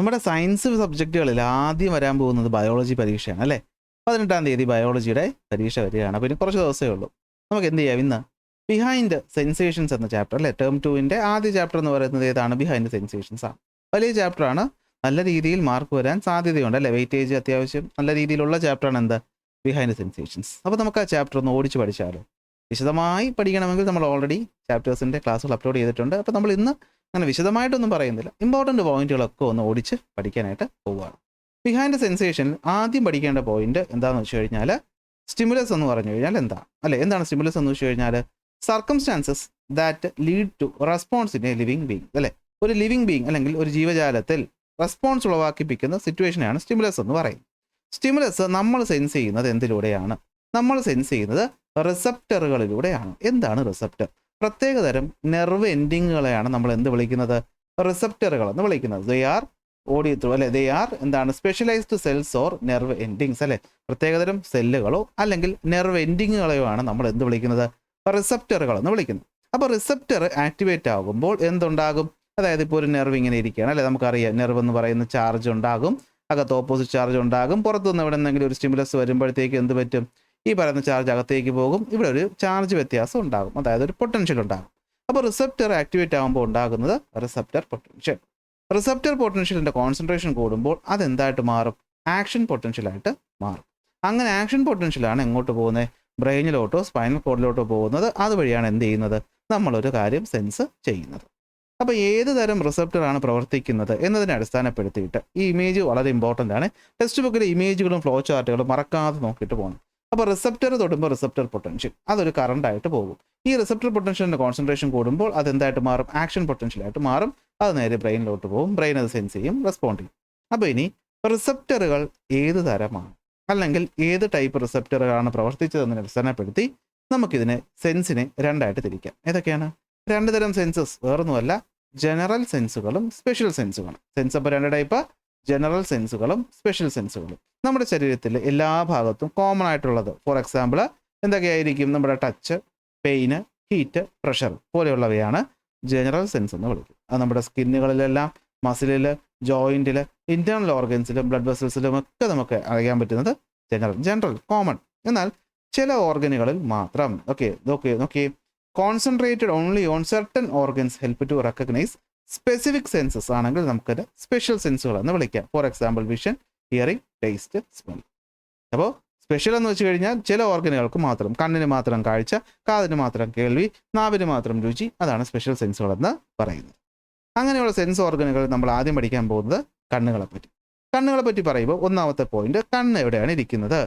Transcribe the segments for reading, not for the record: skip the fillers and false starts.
നമ്മുടെ സയൻസ് സബ്ജക്റ്റുകളിൽ ആദ്യം വരാൻ പോകുന്നത് ബയോളജി പരീക്ഷയാണ് അല്ലേ? 18-ാം തീയതി ബയോളജിയുടെ പരീക്ഷ വരികയാണ്. അപ്പോൾ ഇനി കുറച്ച് ദിവസമേ ഉള്ളൂ. നമുക്ക് എന്ത് ചെയ്യാം? ഇന്ന് ബിഹൈൻഡ് സെൻസേഷൻസ് എന്ന ചാപ്റ്റർ അല്ലേ, ടേം 2-ൻ്റെ ആദ്യ ചാപ്റ്റർ എന്ന് പറയുന്നത് ഏതാണ്? ബിഹൈൻഡ് സെൻസേഷൻസ് ആണ്. വലിയ ചാപ്റ്ററാണ്, നല്ല രീതിയിൽ മാർക്ക് വരാൻ സാധ്യതയുണ്ട് അല്ലേ? വെയിറ്റേജ് അത്യാവശ്യം നല്ല രീതിയിലുള്ള ചാപ്റ്ററാണ് എന്ത്? Behind sensations. അപ്പോൾ നമുക്ക് ആ ചാപ്റ്റർ ഒന്ന് ഓടിച്ച് പഠിച്ചാലോ? വിശദമായി പഠിക്കണമെങ്കിൽ നമ്മൾ ഓൾറെഡി ചാപ്റ്റേഴ്സിൻ്റെ ക്ലാസ്സുകൾ അപ്ലോഡ് ചെയ്തിട്ടുണ്ട്. അപ്പോൾ നമ്മൾ ഇന്ന് അങ്ങനെ വിശദമായിട്ടൊന്നും പറയുന്നില്ല, ഇമ്പോർട്ടൻറ്റ് പോയിന്റുകളൊക്കെ ഒന്ന് ഓടിച്ച് പഠിക്കാനായിട്ട് പോവുകയാണ്. ബിഹൈൻഡ് സെൻസേഷനിൽ ആദ്യം പഠിക്കേണ്ട പോയിന്റ് എന്താണെന്ന് വെച്ച് കഴിഞ്ഞാൽ, സ്റ്റിമുലസ് എന്ന് പറഞ്ഞു കഴിഞ്ഞാൽ എന്താ അല്ലേ? എന്താണ് സ്റ്റിമുലസ് എന്ന് വെച്ച് കഴിഞ്ഞാൽ? Circumstances that lead to response in a living being അല്ലേ? ഒരു ലിവിങ് ബീങ് അല്ലെങ്കിൽ ഒരു ജീവജാലത്തിൽ റെസ്പോൺസ് ഉളവാക്കിപ്പിക്കുന്ന സിറ്റുവേഷനാണ് സ്റ്റിമുലസ് എന്ന് പറയുന്നത്. സ്റ്റിമുലസ് നമ്മൾ സെൻസ് ചെയ്യുന്നത് എന്തിലൂടെയാണ്? നമ്മൾ സെൻസ് ചെയ്യുന്നത് റിസപ്റ്ററുകളിലൂടെയാണ്. എന്താണ് റിസപ്റ്റർ? പ്രത്യേകതരം നെർവ് എൻഡിങ്ങുകളെയാണ് നമ്മൾ എന്ത് വിളിക്കുന്നത്? റിസപ്റ്ററുകൾ എന്ന് വിളിക്കുന്നത്. ദേ ആർ ഓഡിയോ ത്രൂ അല്ലെ, ദേ ആർ എന്താണ്? Specialised cells or nerve endings അല്ലെ? പ്രത്യേകതരം സെല്ലുകളോ അല്ലെങ്കിൽ നെർവ് എൻഡിങ്ങുകളെയോ ആണ് നമ്മൾ എന്ത് വിളിക്കുന്നത്? റിസപ്റ്ററുകൾ എന്ന് വിളിക്കുന്നത്. അപ്പോൾ റിസപ്റ്റർ ആക്ടിവേറ്റ് ആകുമ്പോൾ എന്തുണ്ടാകും? അതായത് ഇപ്പോൾ ഒരു നെർവ് ഇങ്ങനെ ഇരിക്കുകയാണ് അല്ലെ, നമുക്കറിയാം നെർവ് എന്ന് പറയുന്ന ചാർജ് ഉണ്ടാകും, അകത്ത് ഓപ്പോസിറ്റ് ചാർജ് ഉണ്ടാകും. പുറത്തുനിന്ന് എവിടെ നിന്നെങ്കിലും ഒരു സ്റ്റിമുലസ് വരുമ്പോഴത്തേക്ക് എന്ത് പറ്റും? ഈ പറയുന്ന ചാർജ് അകത്തേക്ക് പോകും, ഇവിടെ ഒരു ചാർജ് വ്യത്യാസം ഉണ്ടാകും, അതായത് ഒരു പൊട്ടൻഷ്യൽ ഉണ്ടാകും. അപ്പോൾ റിസപ്റ്റർ ആക്ടിവേറ്റ് ആകുമ്പോൾ ഉണ്ടാകുന്നത് റിസപ്റ്റർ പൊട്ടൻഷ്യൽ. റിസപ്റ്റർ പൊട്ടൻഷ്യലിൻ്റെ കോൺസെൻട്രേഷൻ കൂടുമ്പോൾ അതെന്തായിട്ട് മാറും? ആക്ഷൻ പൊട്ടൻഷ്യലായിട്ട് മാറും. അങ്ങനെ ആക്ഷൻ പൊട്ടൻഷ്യലാണ് എങ്ങോട്ട് പോകുന്നത്? ബ്രെയിനിലോട്ടോ സ്പൈനൽ കോഡിലോട്ടോ പോകുന്നത്. അതുവഴിയാണ് എന്ത് ചെയ്യുന്നത്? നമ്മളൊരു കാര്യം സെൻസ് ചെയ്യുന്നത്. അപ്പോൾ ഏത് തരം റിസപ്റ്ററാണ് പ്രവർത്തിക്കുന്നത് എന്നതിനെ അടിസ്ഥാനപ്പെടുത്തിയിട്ട് ഈ ഇമേജ് വളരെ ഇമ്പോർട്ടൻ്റ് ആണ്. ടെക്സ്റ്റ് ബുക്കിലെ ഇമേജുകളും ഫ്ലോ ചാർട്ടുകളും മറക്കാതെ നോക്കിയിട്ട് പോകണം. അപ്പോൾ റിസപ്റ്റർ തൊടുമ്പോൾ റിസപ്റ്റർ പൊട്ടൻഷ്യൽ അതൊരു കറണ്ടായിട്ട് പോകും. ഈ റിസപ്റ്റർ പൊട്ടൻഷ്യലിൻ്റെ കോൺസെൻട്രേഷൻ കൂടുമ്പോൾ അതെന്തായിട്ട് മാറും? ആക്ഷൻ പൊട്ടൻഷ്യലായിട്ട് മാറും. അത് നേരെ ബ്രെയിനിലോട്ട് പോകും, ബ്രെയിൻ അത് സെൻസ് ചെയ്യും, റെസ്പോണ്ട് ചെയ്യും. അപ്പോൾ ഇനി റിസപ്റ്ററുകൾ ഏത് തരമാണ് അല്ലെങ്കിൽ ഏത് ടൈപ്പ് റിസപ്റ്ററുകളാണ് പ്രവർത്തിച്ചതെന്നതിനെ അടിസ്ഥാനപ്പെടുത്തി നമുക്കിതിനെ സെൻസിനെ രണ്ടായിട്ട് തിരിക്കാം. ഏതൊക്കെയാണ്? രണ്ട് തരം സെൻസസ്, വേറൊന്നുമല്ല, ജനറൽ സെൻസുകളും സ്പെഷ്യൽ സെൻസുകളും. സെൻസ് അപ്പോൾ രണ്ട് ടൈപ്പ്, ജനറൽ സെൻസുകളും സ്പെഷ്യൽ സെൻസുകളും. നമ്മുടെ ശരീരത്തിൽ എല്ലാ ഭാഗത്തും കോമൺ ആയിട്ടുള്ളത്, ഫോർ എക്സാമ്പിൾ എന്തൊക്കെയായിരിക്കും? നമ്മുടെ ടച്ച്, പെയിന്, ഹീറ്റ്, പ്രഷർ പോലെയുള്ളവയാണ് ജനറൽ സെൻസ് എന്ന് വിളിക്കും. അത് നമ്മുടെ സ്കിന്നുകളിലെല്ലാം, മസിലിൽ, ജോയിൻറ്റിൽ, ഇൻറ്റേർണൽ ഓർഗൻസിലും ബ്ലഡ് വെസൽസിലും ഒക്കെ നമുക്ക് അറിയാൻ പറ്റുന്നത് ജനറൽ കോമൺ. എന്നാൽ ചില ഓർഗനുകളിൽ മാത്രം നോക്കിയേ concentrated only on certain organs help to recognise specific senses ആണെങ്കിൽ നമുക്കത് സ്പെഷ്യൽ സെൻസുകൾ എന്ന് വിളിക്കാം. For example vision, hearing, taste, smell. അപ്പോൾ സ്പെഷ്യൽ എന്ന് വെച്ച് കഴിഞ്ഞാൽ ചില ഓർഗനുകൾക്ക് മാത്രം, കണ്ണിന് മാത്രം കാഴ്ച, കാതിന് മാത്രം കേൾവി, നാവിന് മാത്രം രുചി, അതാണ് സ്പെഷ്യൽ സെൻസുകൾ എന്ന് പറയുന്നത്. അങ്ങനെയുള്ള സെൻസ് ഓർഗനുകൾ നമ്മൾ ആദ്യം പഠിക്കാൻ പോകുന്നത് കണ്ണുകളെപ്പറ്റി. കണ്ണുകളെപ്പറ്റി പറയുമ്പോൾ ഒന്നാമത്തെ പോയിന്റ്, കണ്ണ് എവിടെയാണ് ഇരിക്കുന്നത്?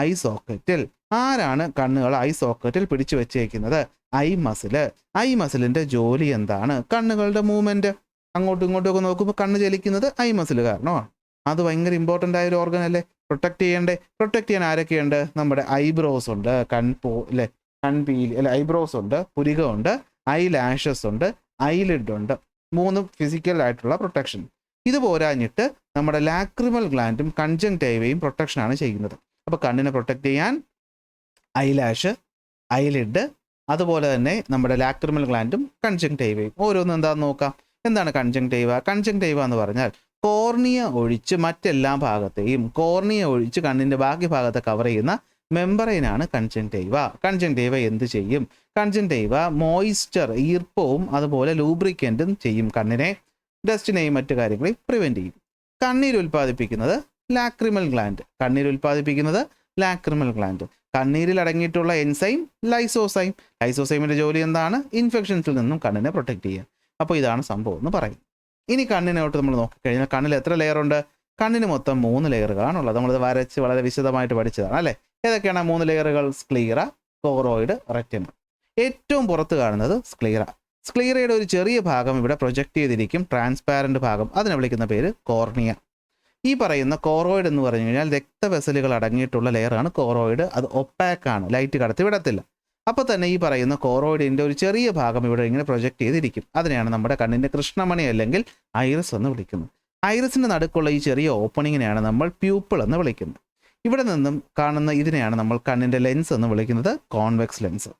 ഐ സോക്കറ്റിൽ. ആരാണ് കണ്ണുകൾ ഐ സോക്കറ്റിൽ പിടിച്ചു വെച്ചേക്കുന്നത്? I muscle. ഐ മസിലിന്റെ ജോലി എന്താണ്? കണ്ണുകളുടെ മൂവ്മെന്റ്, അങ്ങോട്ടും ഇങ്ങോട്ടും ഒക്കെ നോക്കുമ്പോൾ കണ്ണ് ചലിക്കുന്നത് ഐ മസിൽ കാരണമാണ്. അത് ഭയങ്കര ഇമ്പോർട്ടൻ്റ് ആയ ഒരു ഓർഗൻ അല്ലേ? പ്രൊട്ടക്ട് ചെയ്യാൻ ആരൊക്കെയുണ്ട്? നമ്മുടെ ഐബ്രോസ് ഉണ്ട്, കൺപീലി അല്ലെ, ഐബ്രോസ് ഉണ്ട്, പുരികമുണ്ട്, ഐ ലാഷസ് ഉണ്ട്, ഐലിഡ് ഉണ്ട്. 3 ഫിസിക്കൽ ആയിട്ടുള്ള പ്രൊട്ടക്ഷൻ. ഇത് പോരാഞ്ഞിട്ട് നമ്മുടെ ലാക്രിമൽ ഗ്ലാൻഡും കൺജങ്ക്റ്റൈവയും പ്രൊട്ടക്ഷനാണ് ചെയ്യുന്നത്. അപ്പോൾ കണ്ണിനെ പ്രൊട്ടക്ട് ചെയ്യാൻ ഐലാഷ്, ഐലിഡ്, അതുപോലെ തന്നെ നമ്മുടെ ലാക്രിമൽ ഗ്ലാൻഡും കൺജങ്ക്റ്റൈവയും. ഓരോന്നും എന്താണെന്ന് നോക്കാം. എന്താണ് കൺജങ്ക്റ്റൈവ? കൺജങ്ക്റ്റൈവ എന്ന് പറഞ്ഞാൽ കോർണിയ ഒഴിച്ച് മറ്റെല്ലാ ഭാഗത്തെയും, കോർണിയ ഒഴിച്ച് കണ്ണിൻ്റെ ബാക്കി ഭാഗത്തെ കവർ ചെയ്യുന്ന മെമ്പറൈനാണ് കൺജങ്ക്റ്റൈവ. കൺജങ്ക്റ്റൈവ എന്ത് ചെയ്യും? കൺജങ്ക്റ്റൈവ മോയിസ്ചർ, ഈർപ്പവും അതുപോലെ ലൂബ്രിക്കൻറ്റും ചെയ്യും. കണ്ണിനെ ഡസ്റ്റിനെയും മറ്റു കാര്യങ്ങളെയും പ്രിവെൻറ്റ് ചെയ്യും. കണ്ണീര് ഉൽപ്പാദിപ്പിക്കുന്നത് ലാക്രിമൽ ഗ്ലാൻഡ്. കണ്ണീരിൽ അടങ്ങിയിട്ടുള്ള എൻസൈം ലൈസോസൈം. ലൈസോസൈമിൻ്റെ ജോലി എന്താണ്? ഇൻഫെക്ഷൻസിൽ നിന്നും കണ്ണിനെ പ്രൊട്ടക്ട് ചെയ്യുക. അപ്പോൾ ഇതാണ് സംഭവം എന്ന് പറയും. ഇനി കണ്ണിനോട്ട് നമ്മൾ നോക്കിക്കഴിഞ്ഞാൽ കണ്ണിൽ എത്ര ലെയറുണ്ട്? കണ്ണിന് മൊത്തം 3 ലെയറുകളാണുള്ളത്. നമ്മളത് വരച്ച് വളരെ വിശദമായിട്ട് പഠിച്ചതാണ് അല്ലേ? ഏതൊക്കെയാണ് 3 ലെയറുകൾ? Sclera, choroid, retina. ഏറ്റവും പുറത്ത് കാണുന്നത് സ്ക്ലീറ. സ്ക്ലീറയുടെ ഒരു ചെറിയ ഭാഗം ഇവിടെ പ്രൊജക്റ്റ് ചെയ്തിരിക്കും, ട്രാൻസ്പാരൻ്റ് ഭാഗം. അതിനെ വിളിക്കുന്ന പേര് കോർണിയ. ഈ പറയുന്ന കോറോയിഡ് എന്ന് പറഞ്ഞു കഴിഞ്ഞാൽ രക്തവെസലുകൾ അടങ്ങിയിട്ടുള്ള ലെയറാണ് കോറോയിഡ്. അത് ഒപ്പാക്കാണ്, ലൈറ്റ് കടത്തി വിടത്തില്ല. അപ്പോൾ തന്നെ ഈ പറയുന്ന കോറോയിഡിൻ്റെ ഒരു ചെറിയ ഭാഗം ഇവിടെ ഇങ്ങനെ പ്രൊജക്റ്റ് ചെയ്തിരിക്കും. അതിനെയാണ് നമ്മുടെ കണ്ണിൻ്റെ കൃഷ്ണമണി അല്ലെങ്കിൽ ഐറിസ് എന്ന് വിളിക്കുന്നത്. ഐറിസിൻ്റെ നടുക്കുള്ള ഈ ചെറിയ ഓപ്പണിങ്ങിനെയാണ് നമ്മൾ പ്യൂപ്പിൾ എന്ന് വിളിക്കുന്നത്. ഇവിടെ നിന്നും കാണുന്ന ഇതിനെയാണ് നമ്മൾ കണ്ണിൻ്റെ ലെൻസ് എന്ന് വിളിക്കുന്നത്, കോൺവെക്സ് ലെൻസ്.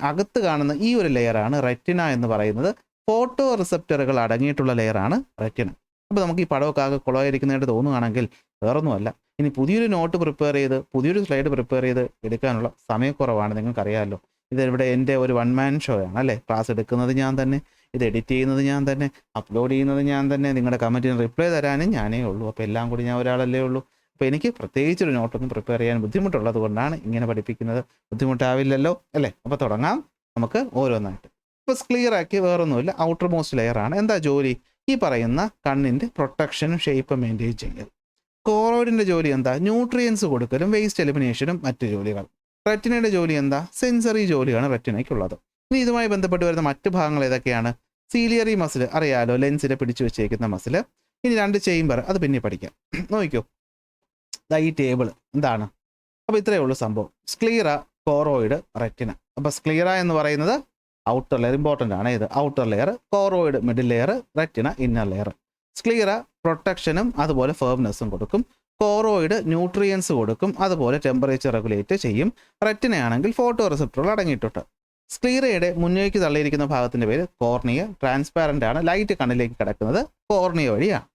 അകത്ത് കാണുന്ന ഈ ഒരു ലെയറാണ് റെറ്റിന എന്ന് പറയുന്നത്. ഫോട്ടോ റിസപ്റ്ററുകൾ അടങ്ങിയിട്ടുള്ള ലെയറാണ് റെറ്റിന. അപ്പോൾ നമുക്ക് ഈ പടമൊക്കെ ആകെ കുളമായിരിക്കുന്നതായിട്ട് തോന്നുകയാണെങ്കിൽ വേറൊന്നുമല്ല, ഇനി പുതിയൊരു നോട്ട് പ്രിപ്പയർ ചെയ്ത് പുതിയൊരു സ്ലൈഡ് പ്രിപ്പയർ ചെയ്ത് എടുക്കാനുള്ള സമയക്കുറവാണ്. നിങ്ങൾക്കറിയാമല്ലോ, ഇതിവിടെ എൻ്റെ ഒരു വൺ മാൻ ഷോ ആണ് അല്ലേ. ക്ലാസ് എടുക്കുന്നത് ഞാൻ തന്നെ, ഇത് എഡിറ്റ് ചെയ്യുന്നത് ഞാൻ തന്നെ, അപ്ലോഡ് ചെയ്യുന്നത് ഞാൻ തന്നെ, നിങ്ങളുടെ കമൻറ്റിന് റിപ്ലൈ തരാനും ഞാനേ ഉള്ളൂ. അപ്പോൾ എല്ലാം കൂടി ഞാൻ ഒരാളല്ലേ ഉള്ളൂ. അപ്പോൾ എനിക്ക് പ്രത്യേകിച്ചൊരു നോട്ടൊന്നും പ്രിപ്പയർ ചെയ്യാൻ ബുദ്ധിമുട്ടുള്ളത് കൊണ്ടാണ് ഇങ്ങനെ പഠിപ്പിക്കുന്നത്. ബുദ്ധിമുട്ടാവില്ലല്ലോ അല്ലേ. അപ്പോൾ തുടങ്ങാം നമുക്ക് ഓരോന്നായിട്ട്. ഇപ്പോൾ ക്ലിയർ ആക്കി വേറൊന്നുമില്ല, ഔട്ടർ മോസ്റ്റ് ലെയർ ആണ്. എന്താ ജോലി? ഈ പറയുന്ന കണ്ണിൻ്റെ പ്രൊട്ടക്ഷനും ഷേപ്പ് മെയിൻറ്റെയിൻ ചെയ്യൽ. കോറോയിഡിൻ്റെ ജോലി എന്താ? ന്യൂട്രിയൻസ് കൊടുക്കലും വേസ്റ്റ് എലിമിനേഷനും മറ്റു ജോലികൾ. റെറ്റിനയുടെ ജോലി എന്താ? സെൻസറി ജോലിയാണ് റെറ്റിനയ്ക്കുള്ളത്. ഇനി ഇതുമായി ബന്ധപ്പെട്ട് വരുന്ന മറ്റു ഭാഗങ്ങൾ ഏതൊക്കെയാണ്? സീലിയറി മസിൽ അറിയാലോ, ലെൻസിനെ പിടിച്ചു വെച്ചേക്കുന്ന മസിൽ. ഇനി 2 ചേംബർ, അത് പിന്നെ പഠിക്കാം. നോക്കിക്കോ, ഈ ടേബിൾ എന്താണ്? അപ്പോൾ ഇത്രയേ ഉള്ളൂ സംഭവം. Sclera, choroid, retina. അപ്പോൾ സ്ക്ലീറ എന്ന് പറയുന്നത് ഔട്ടർ ലെയർ, ഇമ്പോർട്ടൻ്റ് ആണ്. ഇത് outer layer, choroid middle layer, retina inner layer. Sclera പ്രൊട്ടക്ഷനും അതുപോലെ ഫേംനെസ്സും കൊടുക്കും. കോറോയിഡ് ന്യൂട്രിയൻസ് കൊടുക്കും, അതുപോലെ ടെമ്പറേച്ചർ റെഗുലേറ്റ് ചെയ്യും. റെറ്റിന ആണെങ്കിൽ ഫോട്ടോ റിസപ്റ്ററുകൾ അടങ്ങിയിട്ടുണ്ട്. സ്ക്ലീറയുടെ മുന്നേക്ക് തള്ളിയിരിക്കുന്ന ഭാഗത്തിൻ്റെ പേര് കോർണിയ. ട്രാൻസ്പാരൻ്റ് ആണ്, ലൈറ്റ് കണ്ണിലേക്ക് കിടക്കുന്നത് കോർണിയ വഴിയാണ്.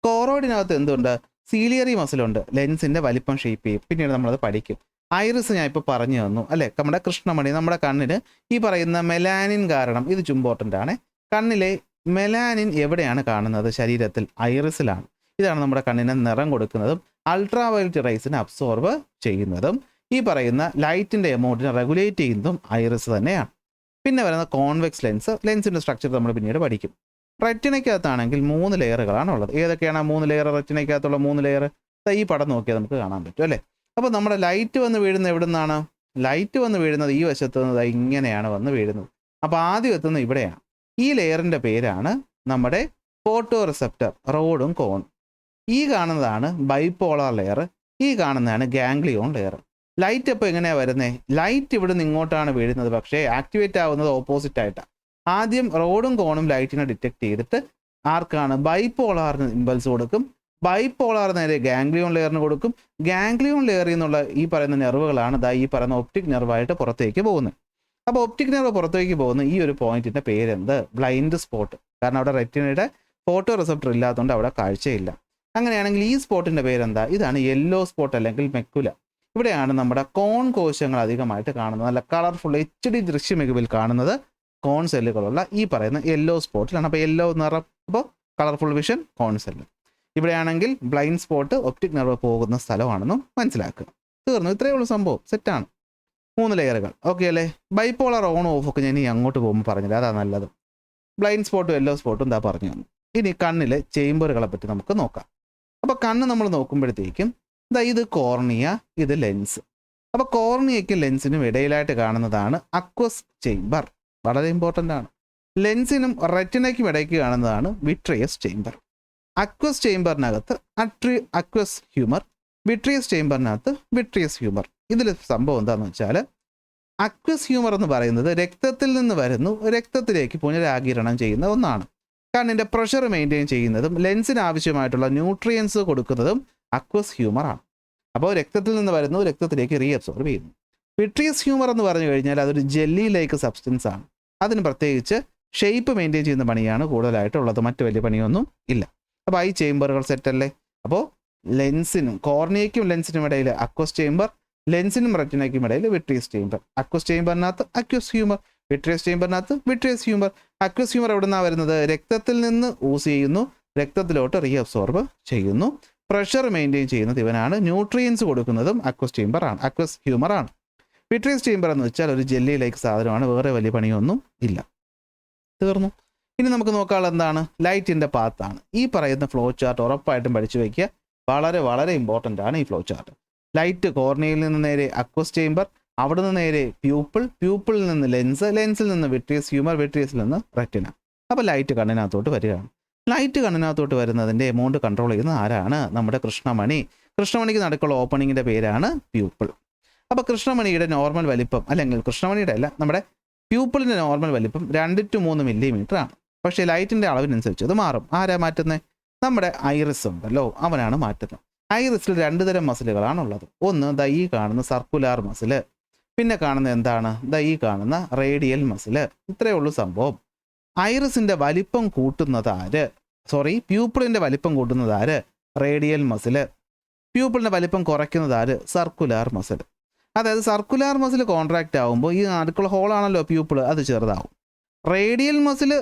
കോറോയിഡിനകത്ത് എന്തുണ്ട്? സീലിയറി മസിലുണ്ട്, ലെൻസിൻ്റെ വലിപ്പം ഷേപ്പ് ചെയ്യും. പിന്നീട് നമ്മളത് പഠിക്കും. ഐറിസ് ഞാൻ ഇപ്പോൾ പറഞ്ഞു തന്നു അല്ലേ. നമ്മുടെ കൃഷ്ണമണി, നമ്മുടെ കണ്ണിന് ഈ പറയുന്ന മെലാനിൻ കാരണം, ഇത് ഇമ്പോർട്ടൻ്റ് ആണ്. കണ്ണിലെ മെലാനിൻ എവിടെയാണ് കാണുന്നത്? ശരീരത്തിൽ, ഐറിസിലാണ്. ഇതാണ് നമ്മുടെ കണ്ണിന് നിറം കൊടുക്കുന്നതും അൾട്രാ വയലറ്റ് റൈസിനെ അബ്സോർബ് ചെയ്യുന്നതും ഈ പറയുന്ന ലൈറ്റിൻ്റെ എമൗണ്ടിനെ റെഗുലേറ്റ് ചെയ്യുന്നതും ഐറിസ് തന്നെയാണ്. പിന്നെ വരുന്ന കോൺവെക്സ് ലെൻസ്, ലെൻസിൻ്റെ സ്ട്രക്ചർ നമ്മൾ പിന്നീട് പഠിക്കും. റെറ്റിനയ്ക്കകത്താണെങ്കിൽ 3 ലെയറുകളാണ് ഉള്ളത്. ഏതൊക്കെയാണ് 3 ലെയർ? റെറ്റിനയ്ക്കകത്തുള്ള 3 ലെയർ ഈ പടം നോക്കിയാൽ നമുക്ക് കാണാൻ പറ്റും അല്ലേ. അപ്പോൾ നമ്മുടെ ലൈറ്റ് വന്ന് വീഴുന്നത് എവിടെ നിന്നാണ്? ലൈറ്റ് വന്ന് വീഴുന്നത് ഈ വശത്ത് നിന്ന് ഇങ്ങനെയാണ് വന്ന് വീഴുന്നത്. അപ്പോൾ ആദ്യം എത്തുന്നത് ഇവിടെയാണ്. ഈ ലെയറിൻ്റെ പേരാണ് നമ്മുടെ ഫോട്ടോ റിസപ്റ്റർ, റോഡും കോണും. ഈ കാണുന്നതാണ് ബൈപോളാർ ലെയർ, ഈ കാണുന്നതാണ് ഗാംഗ്ലിയോൺ ലെയർ. ലൈറ്റ് അപ്പോൾ എങ്ങനെയാണ് വരുന്നത്? ലൈറ്റ് ഇവിടെ നിന്ന് ഇങ്ങോട്ടാണ് വീഴുന്നത്, പക്ഷേ ആക്ടിവേറ്റ് ആവുന്നത് ഓപ്പോസിറ്റ് ആയിട്ടാണ്. ആദ്യം റോഡും കോണും ലൈറ്റിനെ ഡിറ്റക്ട് ചെയ്തിട്ട് ആർക്കാണ്? ബൈപോളാറിന് ഇമ്പൾസ് കൊടുക്കും. ബൈപോളാർ നേരെ ഗാംഗ്ലിയോൺ ലെയറിന് കൊടുക്കും. ഗാംഗ്ലിയോൺ ലെയറിൽ നിന്നുള്ള ഈ പറയുന്ന നെർവുകളാണ് ഈ പറയുന്ന ഒപ്റ്റിക് നെർവായിട്ട് പുറത്തേക്ക് പോകുന്നത്. അപ്പോൾ ഒപ്റ്റിക് നെർവ് പുറത്തേക്ക് പോകുന്ന ഈ ഒരു പോയിന്റിൻ്റെ പേരെന്ത്? Blind spot. കാരണം അവിടെ റെറ്റിനയുടെ ഫോട്ടോ റിസപ്റ്റർ ഇല്ലാത്തതുകൊണ്ട് അവിടെ കാഴ്ചയില്ല. അങ്ങനെയാണെങ്കിൽ ഈ സ്പോട്ടിൻ്റെ പേരെന്താ? ഇതാണ് യെല്ലോ സ്പോട്ട് അല്ലെങ്കിൽ മെക്കുല. ഇവിടെയാണ് നമ്മുടെ കോൺ കോശങ്ങൾ അധികമായിട്ട് കാണുന്നത്. നല്ല കളർഫുൾ HD ദൃശ്യമികവിൽ കാണുന്നത് കോൺ സെല്ലുകളുള്ള ഈ പറയുന്ന യെല്ലോ സ്പോട്ടിലാണ്. അപ്പോൾ യെല്ലോ നിറം, അപ്പോൾ കളർഫുൾ വിഷൻ, കോൺ സെല്ല്. ഇവിടെയാണെങ്കിൽ ബ്ലൈൻഡ് സ്പോട്ട്, ഒപ്റ്റിക് നെർവ് പോകുന്ന സ്ഥലമാണെന്നും മനസ്സിലാക്കുക. തീർന്നു, ഇത്രയേ ഉള്ളൂ സംഭവം. സെറ്റാണ്. 3 ലെയറുകൾ. ഓക്കെ അല്ലേ. ബൈപോളർ ഓൺ ഓഫ് ഒക്കെ ഞാൻ ഇനി അങ്ങോട്ട് പോകുമ്പോൾ പറഞ്ഞില്ല, അതാ നല്ലത്. ബ്ലൈൻഡ് സ്പോട്ടും യെല്ലോ സ്പോട്ടും എന്താ പറഞ്ഞു തന്നു. ഇനി കണ്ണിലെ ചേംബറുകളെ പറ്റി നമുക്ക് നോക്കാം. അപ്പോൾ കണ്ണ് നമ്മൾ നോക്കുമ്പോഴത്തേക്കും ഇത് കോർണിയ, ഇത് ലെൻസ്. അപ്പോൾ കോർണിയയ്ക്കും ലെൻസിനും ഇടയിലായിട്ട് കാണുന്നതാണ് അക്വസ് ചേംബർ. വളരെ ഇമ്പോർട്ടൻ്റ് ആണ്. ലെൻസിനും റെറ്റിനയ്ക്കും ഇടയ്ക്ക് കാണുന്നതാണ് വിട്രിയസ് ചേംബർ. അക്വസ് ചേംബറിനകത്ത് അക്വസ് ഹ്യൂമർ, വിട്രിയസ് ചേംബറിനകത്ത് വിട്രിയസ് ഹ്യൂമർ. ഇതിൽ സംഭവം എന്താണെന്ന് വെച്ചാൽ, അക്വസ് ഹ്യൂമർ എന്ന് പറയുന്നത് രക്തത്തിൽ നിന്ന് വരുന്നു, രക്തത്തിലേക്ക് പുനരാഗിരണം ചെയ്യുന്ന ഒന്നാണ്. കണ്ണിൻ്റെ പ്രഷർ മെയിൻറ്റെയിൻ ചെയ്യുന്നതും ലെൻസിന് ആവശ്യമായിട്ടുള്ള ന്യൂട്രിയൻസ് കൊടുക്കുന്നതും അക്വസ് ഹ്യൂമറാണ്. അപ്പോൾ രക്തത്തിൽ നിന്ന് വരുന്നു, രക്തത്തിലേക്ക് റീഅബ്സോർബ് ചെയ്യുന്നു. വിട്രിയസ് ഹ്യൂമർ എന്ന് പറഞ്ഞു കഴിഞ്ഞാൽ അതൊരു ജെല്ലി ലൈക്ക് സബ്സ്റ്റൻസ് ആണ്. അതിന് പ്രത്യേകിച്ച് ഷേപ്പ് മെയിൻറ്റെയിൻ ചെയ്യുന്ന പണിയാണ് കൂടുതലായിട്ടുള്ളത്, മറ്റു വലിയ പണിയൊന്നും ഇല്ല. അപ്പോൾ ഈ ചേംബറുകൾ സെറ്റല്ലേ. അപ്പോൾ ലെൻസിനും കോർണിയയ്ക്കും ലെൻസിനും ഇടയിൽ അക്വസ് ചേംബർ, ലെൻസിനും റെറ്റിനയ്ക്കും ഇടയിൽ വിട്രിയസ് ചേംബർ. അക്വസ് ചേംബറിനകത്ത് അക്വസ് ഹ്യൂമർ, വിട്രിയസ് ചേംബറിനകത്ത് വിട്രിയസ് ഹ്യൂമർ. അക്വസ് ഹ്യൂമർ എവിടെ നിന്നാണ് വരുന്നത്? രക്തത്തിൽ നിന്ന് ഊസ് ചെയ്യുന്നു, രക്തത്തിലോട്ട് റീഅബ്സോർബ് ചെയ്യുന്നു. പ്രഷർ മെയിൻറ്റെയിൻ ചെയ്യുന്നത് ഇവനാണ്. ന്യൂട്രിയൻസ് കൊടുക്കുന്നതും അക്വസ് ചേംബറാണ്, അക്വസ് ഹ്യൂമറാണ്. വിട്രിയസ് ചേംബർ എന്ന് വെച്ചാൽ ഒരു ജെല്ലി ലൈക്ക് സാധനമാണ്, വേറെ വലിയ പണിയൊന്നും ഇല്ല. തീർന്നു. ഇനി നമുക്ക് നോക്കാനുള്ളത് എന്താണ്? ലൈറ്റിൻ്റെ പാത്താണ്. ഈ പറയുന്ന ഫ്ലോ ചാർട്ട് ഉറപ്പായിട്ടും പഠിച്ചു വയ്ക്കുക. വളരെ വളരെ ഇമ്പോർട്ടൻ്റ് ആണ് ഈ ഫ്ലോ ചാർട്ട്. ലൈറ്റ് കോർണിയയിൽ നിന്ന് നേരെ അക്വസ് ചേംബർ, അവിടെ നിന്ന് നേരെ പ്യൂപ്പിൾ, പ്യൂപ്പിളിൽ നിന്ന് ലെൻസ്, ലെൻസിൽ നിന്ന് വിട്രിയസ് ഹ്യൂമർ, വിട്രിയസിൽ നിന്ന് റെറ്റിന. അപ്പോൾ ലൈറ്റ് കണ്ണിനകത്തോട്ട് വരികയാണ്. ലൈറ്റ് കണ്ണിനകത്തോട്ട് വരുന്നതിൻ്റെ എമൗണ്ട് കൺട്രോൾ ചെയ്യുന്നത് ആരാണ്? നമ്മുടെ കൃഷ്ണമണി. കൃഷ്ണമണിക്ക് നടുക്കുള്ള ഓപ്പണിങ്ങിൻ്റെ പേരാണ് പ്യൂപ്പിൾ. അപ്പോൾ കൃഷ്ണമണിയുടെ നോർമൽ വലിപ്പം, അല്ലെങ്കിൽ കൃഷ്ണമണിയുടെ അല്ല, നമ്മുടെ പ്യൂപ്പിളിൻ്റെ നോർമൽ വലിപ്പം 2 to 3 മില്ലിമീറ്റർ ആണ്. പക്ഷേ ലൈറ്റിൻ്റെ അളവിനനുസരിച്ച് അത് മാറും. ആരാ മാറ്റുന്നത്? നമ്മുടെ ഐറിസ് ഉണ്ടല്ലോ, അവനാണ് മാറ്റുന്നത്. ഐറിസിൽ 2 തരം മസിലുകളാണുള്ളത്. ഒന്ന് ഈ കാണുന്ന സർക്കുലാർ മസിൽ, പിന്നെ കാണുന്ന എന്താണ്? ഈ കാണുന്ന റേഡിയൽ മസിൽ. ഇത്രയേ ഉള്ളൂ സംഭവം. ഐറിസിൻ്റെ വലിപ്പം കൂട്ടുന്നത് ആര്? പ്യൂപ്പിളിൻ്റെ വലിപ്പം കൂട്ടുന്നത് ആര്? Radial muscle. പ്യൂപ്പിളിൻ്റെ വലിപ്പം കുറയ്ക്കുന്നത് ആര്? Circular muscle. അതായത് സർക്കുലാർ മസിൽ കോൺട്രാക്റ്റ് ആകുമ്പോൾ ഈ നടുക്കുള്ള ഹോളാണല്ലോ പ്യൂപ്പിൾ, അത് ചെറുതാവും. റേഡിയൽ മസിൽ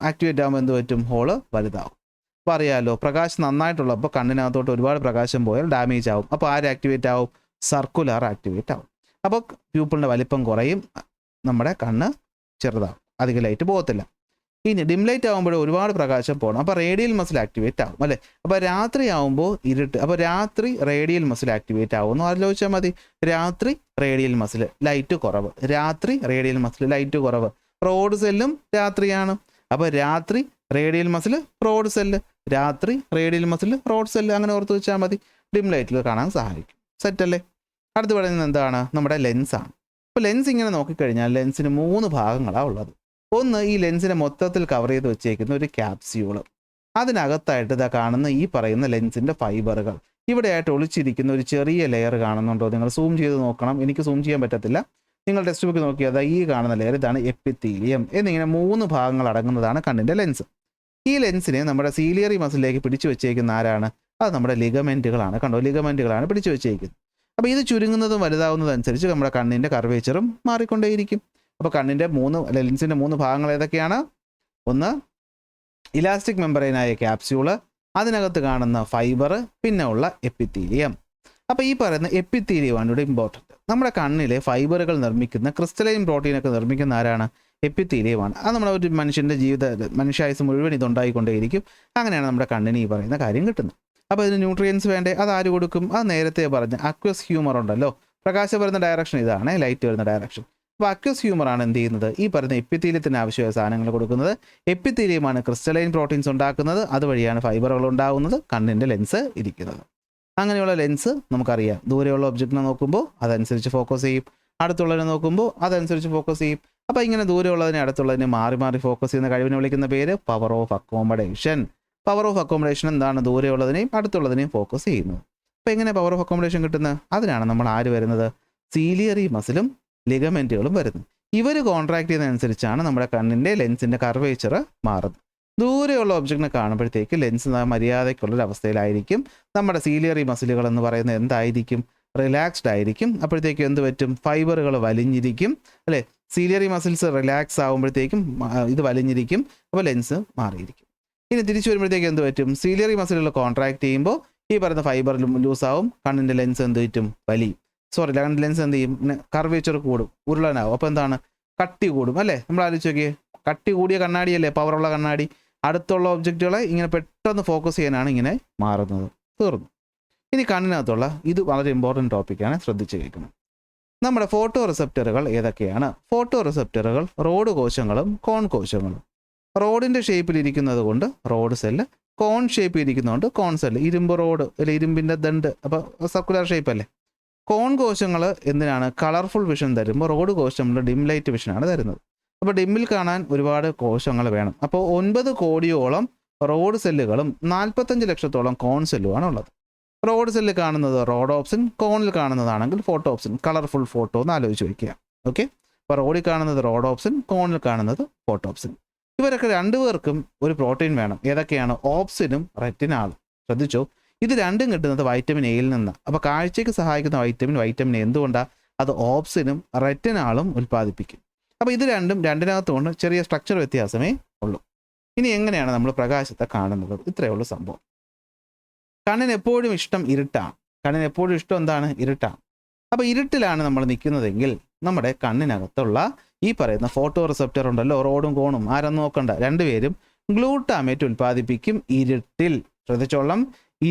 ആക്ടിവേറ്റ് ആകുമ്പോൾ എന്ത് പറ്റും? ഹോള് വലുതാവും. അപ്പോൾ അറിയാമല്ലോ, പ്രകാശം നന്നായിട്ടുള്ളപ്പോൾ കണ്ണിനകത്തോട്ട് ഒരുപാട് പ്രകാശം പോയാൽ ഡാമേജ് ആവും. അപ്പോൾ ആര് ആക്ടിവേറ്റ് ആവും? സർക്കുലാർ ആക്ടിവേറ്റ് ആവും. അപ്പോൾ പ്യൂപ്പിളിൻ്റെ വലിപ്പം കുറയും, നമ്മുടെ കണ്ണ് ചെറുതാവും, അധികം ലൈറ്റ് പോകത്തില്ല. ഇനി ഡിം ലൈറ്റ് ആകുമ്പോൾ ഒരുപാട് പ്രകാശം പോകണം, അപ്പോൾ റേഡിയൽ മസിൽ ആക്ടിവേറ്റ് ആവും അല്ലേ. അപ്പോൾ രാത്രി ആകുമ്പോൾ ഇരുട്ട്, അപ്പോൾ രാത്രി റേഡിയൽ മസിൽ ആക്ടിവേറ്റ് ആവുമെന്ന് ആലോചിച്ചാൽ മതി. രാത്രി റേഡിയൽ മസിൽ ലൈറ്റ് കുറവ്, രാത്രി റേഡിയൽ മസിൽ ലൈറ്റ് കുറവ്. റോഡ് സെല്ലും രാത്രിയാണ്, അപ്പോൾ രാത്രി റേഡിയൽ മസിൽ റോഡ് സെല്ല്, രാത്രി റേഡിയൽ മസിൽ റോഡ് സെല്ല്, അങ്ങനെ ഓർത്ത് വെച്ചാൽ മതി. ഡിം ലൈറ്റിൽ കാണാൻ സഹായിക്കും. സെറ്റല്ലേ? അടുത്ത് പറയുന്നത് എന്താണ്? നമ്മുടെ ലെൻസാണ്. അപ്പോൾ ലെൻസ് ഇങ്ങനെ നോക്കിക്കഴിഞ്ഞാൽ ലെൻസിന് 3 ഭാഗങ്ങളാണ് ഉള്ളത്. ഒന്ന്, ഈ ലെൻസിനെ മൊത്തത്തിൽ കവർ ചെയ്ത് വെച്ചേക്കുന്ന ഒരു ക്യാപ്സ്യൂള്. അതിനകത്തായിട്ട് ഇതാ കാണുന്ന ഈ പറയുന്ന ലെൻസിൻ്റെ ഫൈബറുകൾ. ഇവിടെയായിട്ട് ഒളിച്ചിരിക്കുന്ന ഒരു ചെറിയ ലെയർ കാണുന്നുണ്ടോ? നിങ്ങൾ സൂം ചെയ്ത് നോക്കണം, എനിക്ക് സൂം ചെയ്യാൻ പറ്റത്തില്ല. നിങ്ങൾ ടെക്സ്റ്റ് ബുക്ക് നോക്കിയാൽ ഈ കാണുന്ന ലെയർ, ഇതാണ് എപ്പിത്തീലിയം. എന്നിങ്ങനെ 3 ഭാഗങ്ങൾ അടങ്ങുന്നതാണ് കണ്ണിൻ്റെ ലെൻസ്. ഈ ലെൻസിനെ നമ്മുടെ സീലിയറി മസിലേക്ക് പിടിച്ചു വെച്ചേക്കുന്ന ആരാണ്? അത് നമ്മുടെ ലിഗമെൻറ്റുകളാണ്. കണ്ടോ, ലിഗമെൻറ്റുകളാണ് പിടിച്ചു വെച്ചേക്കുന്നത്. അപ്പോൾ ഇത് ചുരുങ്ങുന്നതും വലുതാവുന്നതനുസരിച്ച് നമ്മുടെ കണ്ണിൻ്റെ കർവേച്ചറും മാറിക്കൊണ്ടേയിരിക്കും. അപ്പോൾ കണ്ണിൻ്റെ ലെൻസിൻ്റെ 3 ഭാഗങ്ങൾ ഏതൊക്കെയാണ്? ഒന്ന്, ഇലാസ്റ്റിക് മെമ്പറൈനായ ക്യാപ്സ്യൂള്, അതിനകത്ത് കാണുന്ന ഫൈബർ, പിന്നെ ഉള്ള എപ്പിത്തീലിയം. അപ്പോൾ ഈ പറയുന്ന എപ്പിത്തീലിയമാണ് ഇവിടെ ഇമ്പോർട്ടൻറ്റ്. നമ്മുടെ കണ്ണിലെ ഫൈബറുകൾ നിർമ്മിക്കുന്ന ക്രിസ്റ്റലൈൻ പ്രോട്ടീനൊക്കെ നിർമ്മിക്കുന്ന ആരാണ്? എപ്പിത്തീലിയമാണ്. അത് നമ്മുടെ ഒരു മനുഷ്യൻ്റെ മനുഷ്യായുസ് മുഴുവൻ ഇതുണ്ടായിക്കൊണ്ടേയിരിക്കും. അങ്ങനെയാണ് നമ്മുടെ കണ്ണിന് ഈ പറയുന്ന കാര്യം കിട്ടുന്നത്. അപ്പോൾ ഇതിന് ന്യൂട്രിയൻസ് വേണ്ടേ? അത് ആര് കൊടുക്കും? അത് നേരത്തെ പറഞ്ഞ അക്വസ് ഹ്യൂമർ ഉണ്ടല്ലോ, പ്രകാശം വരുന്ന ഡയറക്ഷൻ ഇതാണ്, ലൈറ്റ് വരുന്ന ഡയറക്ഷൻ. അപ്പോൾ അക്വസ് ഹ്യൂമറാണ് എന്ത് ചെയ്യുന്നത്? ഈ പറയുന്ന എപ്പിത്തീലിയത്തിന് ആവശ്യമായ സാധനങ്ങൾ കൊടുക്കുന്നത്. എപ്പിത്തീലിയമാണ് ക്രിസ്റ്റലൈൻ പ്രോട്ടീൻസ് ഉണ്ടാക്കുന്നത്, അതുവഴിയാണ് ഫൈബറുകൾ ഉണ്ടാകുന്നത്, കണ്ണിൻ്റെ ലെൻസ് ഇരിക്കുന്നത്. അങ്ങനെയുള്ള ലെൻസ് നമുക്കറിയാം, ദൂരെയുള്ള ഒബ്ജക്റ്റിനെ നോക്കുമ്പോൾ അതനുസരിച്ച് ഫോക്കസ് ചെയ്യും, അടുത്തുള്ളതിനെ നോക്കുമ്പോൾ അതനുസരിച്ച് ഫോക്കസ് ചെയ്യും. അപ്പോൾ ഇങ്ങനെ ദൂരെയുള്ളതിനെ അടുത്തുള്ളതിനെ മാറി മാറി ഫോക്കസ് ചെയ്യുന്ന കഴിവിനെ വിളിക്കുന്ന പേര് power of accommodation. Power of accommodation എന്താണ്? ദൂരെയുള്ളതിനെയും അടുത്തുള്ളതിനെയും ഫോക്കസ് ചെയ്യുന്നത്. അപ്പോൾ എങ്ങനെ പവർ ഓഫ് അക്കോമഡേഷൻ കിട്ടുന്നത്? അതിനാണ് നമ്മൾ ആര് വരുന്നത്? സീലിയറി മസിലും ലിഗമെൻറ്റുകളും വരുന്നത്. ഇവർ കോൺട്രാക്ട് ചെയ്യുന്നതനുസരിച്ചാണ് നമ്മുടെ കണ്ണിൻ്റെ ലെൻസിൻ്റെ കർവേച്ചർ മാറുന്നത്. ദൂരെയുള്ള ഒബ്ജക്റ്റിനെ കാണുമ്പോഴത്തേക്ക് ലെൻസ് മര്യാദയ്ക്കുള്ളൊരവസ്ഥയിലായിരിക്കും. നമ്മുടെ സീലിയറി മസിലുകൾ എന്ന് പറയുന്നത് എന്തായിരിക്കും? റിലാക്സ്ഡ് ആയിരിക്കും. അപ്പോഴത്തേക്കും എന്ത് പറ്റും? ഫൈബറുകൾ വലിഞ്ഞിരിക്കും അല്ലേ. സീലിയറി മസിൽസ് റിലാക്സ് ആകുമ്പോഴത്തേക്കും ഇത് വലിഞ്ഞിരിക്കും, അപ്പോൾ ലെൻസ് മാറിയിരിക്കും. ഇനി തിരിച്ചു വരുമ്പോഴത്തേക്കും എന്ത് പറ്റും? സീലിയറി മസിലുകൾ കോൺട്രാക്ട് ചെയ്യുമ്പോൾ ഈ പറയുന്ന ഫൈബർ ലൂസാവും, കണ്ണിൻ്റെ ലെൻസ് എന്ത് പറ്റും? വലിയും. കണ്ണിൻ്റെ ലെൻസ് എന്ത് ചെയ്യും? കർവേച്ചർ കൂടും, ഉരുളനാവും. അപ്പോൾ എന്താണ്? കട്ടി കൂടും അല്ലേ. നമ്മൾ ആലോചിച്ച് നോക്കിയേ, കട്ടി കൂടിയ കണ്ണാടിയല്ലേ പവറുള്ള കണ്ണാടി. അടുത്തുള്ള ഒബ്ജക്റ്റുകളെ ഇങ്ങനെ പെട്ടെന്ന് ഫോക്കസ് ചെയ്യാനാണ് ഇങ്ങനെ മാറുന്നത്. തീർന്നു. ഇനി കണ്ണിനകത്തുള്ള ഇത് വളരെ ഇമ്പോർട്ടൻറ്റ് ടോപ്പിക്കാണ്, ശ്രദ്ധിച്ച് കേൾക്കണം. നമ്മുടെ ഫോട്ടോ റിസപ്റ്ററുകൾ ഏതൊക്കെയാണ്? ഫോട്ടോ റിസപ്റ്ററുകൾ റോഡ് കോശങ്ങളും കോൺ കോശങ്ങളും. റോഡിൻ്റെ ഷേപ്പിലിരിക്കുന്നത് കൊണ്ട് റോഡ് സെല്ല്, കോൺ ഷേപ്പിൽ ഇരിക്കുന്നതുകൊണ്ട് കോൺ സെല്ല്. ഇരുമ്പ് റോഡ് അല്ലെ, ഇരുമ്പിൻ്റെ ദണ്ട്, അപ്പോൾ സർക്കുലർ ഷേപ്പ് അല്ലേ. കോൺ കോശങ്ങൾ എന്തിനാണ്? കളർഫുൾ വിഷൻ തരുമ്പോൾ റോഡ് കോശങ്ങൾ ഡിം ലൈറ്റ് വിഷനാണ് തരുന്നത്. അപ്പോൾ ഡിമ്മിൽ കാണാൻ ഒരുപാട് കോശങ്ങൾ വേണം. അപ്പോൾ 9 കോടിയോളം റോഡ് സെല്ലുകളും 45 ലക്ഷത്തോളം കോൺ സെല്ലുമാണ് ഉള്ളത്. റോഡ് സെല്ല് കാണുന്നത് റോഡോപ്സിൻ, കോണിൽ കാണുന്നതാണെങ്കിൽ ഫോട്ടോപ്സിൻ. കളർഫുൾ ഫോട്ടോ എന്ന് ആലോചിച്ച് വയ്ക്കുക. ഓക്കെ, അപ്പോൾ റോഡിൽ കാണുന്നത് റോഡോപ്സിൻ, കോണിൽ കാണുന്നത് ഫോട്ടോപ്സിൻ. ഇവരൊക്കെ രണ്ടുപേർക്കും ഒരു പ്രോട്ടീൻ വേണം. ഏതൊക്കെയാണ്? ഓപ്സിനും റെറ്റിനാളും. ശ്രദ്ധിച്ചോ, ഇത് രണ്ടും കിട്ടുന്നത് വൈറ്റമിൻ എയിൽ നിന്നാണ്. അപ്പോൾ കാഴ്ചയ്ക്ക് സഹായിക്കുന്ന വൈറ്റമിൻ എന്തുകൊണ്ടാണ്? അത് ഓപ്സിനും റെറ്റിനാളും ഉൽപ്പാദിപ്പിക്കും. അപ്പോൾ ഇത് രണ്ടിനകത്തുകൊണ്ട് ചെറിയ സ്ട്രക്ചർ വ്യത്യാസമേ ഉള്ളൂ. ഇനി എങ്ങനെയാണ് നമ്മൾ പ്രകാശത്തെ കാണുന്നത്? ഇത്രയേ ഉള്ളൂ സംഭവം. കണ്ണിന് എപ്പോഴും ഇഷ്ടം ഇരുട്ടാണ്. കണ്ണിന് എപ്പോഴും ഇഷ്ടം എന്താണ്? ഇരുട്ടാണ്. അപ്പോൾ ഇരുട്ടിലാണ് നമ്മൾ നിൽക്കുന്നതെങ്കിൽ നമ്മുടെ കണ്ണിനകത്തുള്ള ഈ പറയുന്ന ഫോട്ടോ റിസപ്റ്റർ ഉണ്ടല്ലോ, റോഡും കോണും, ആരും നോക്കണ്ട, രണ്ടുപേരും ഗ്ലൂട്ടാമേറ്റ് ഉൽപ്പാദിപ്പിക്കും ഇരുട്ടിൽ. ശ്രദ്ധിച്ചോളം,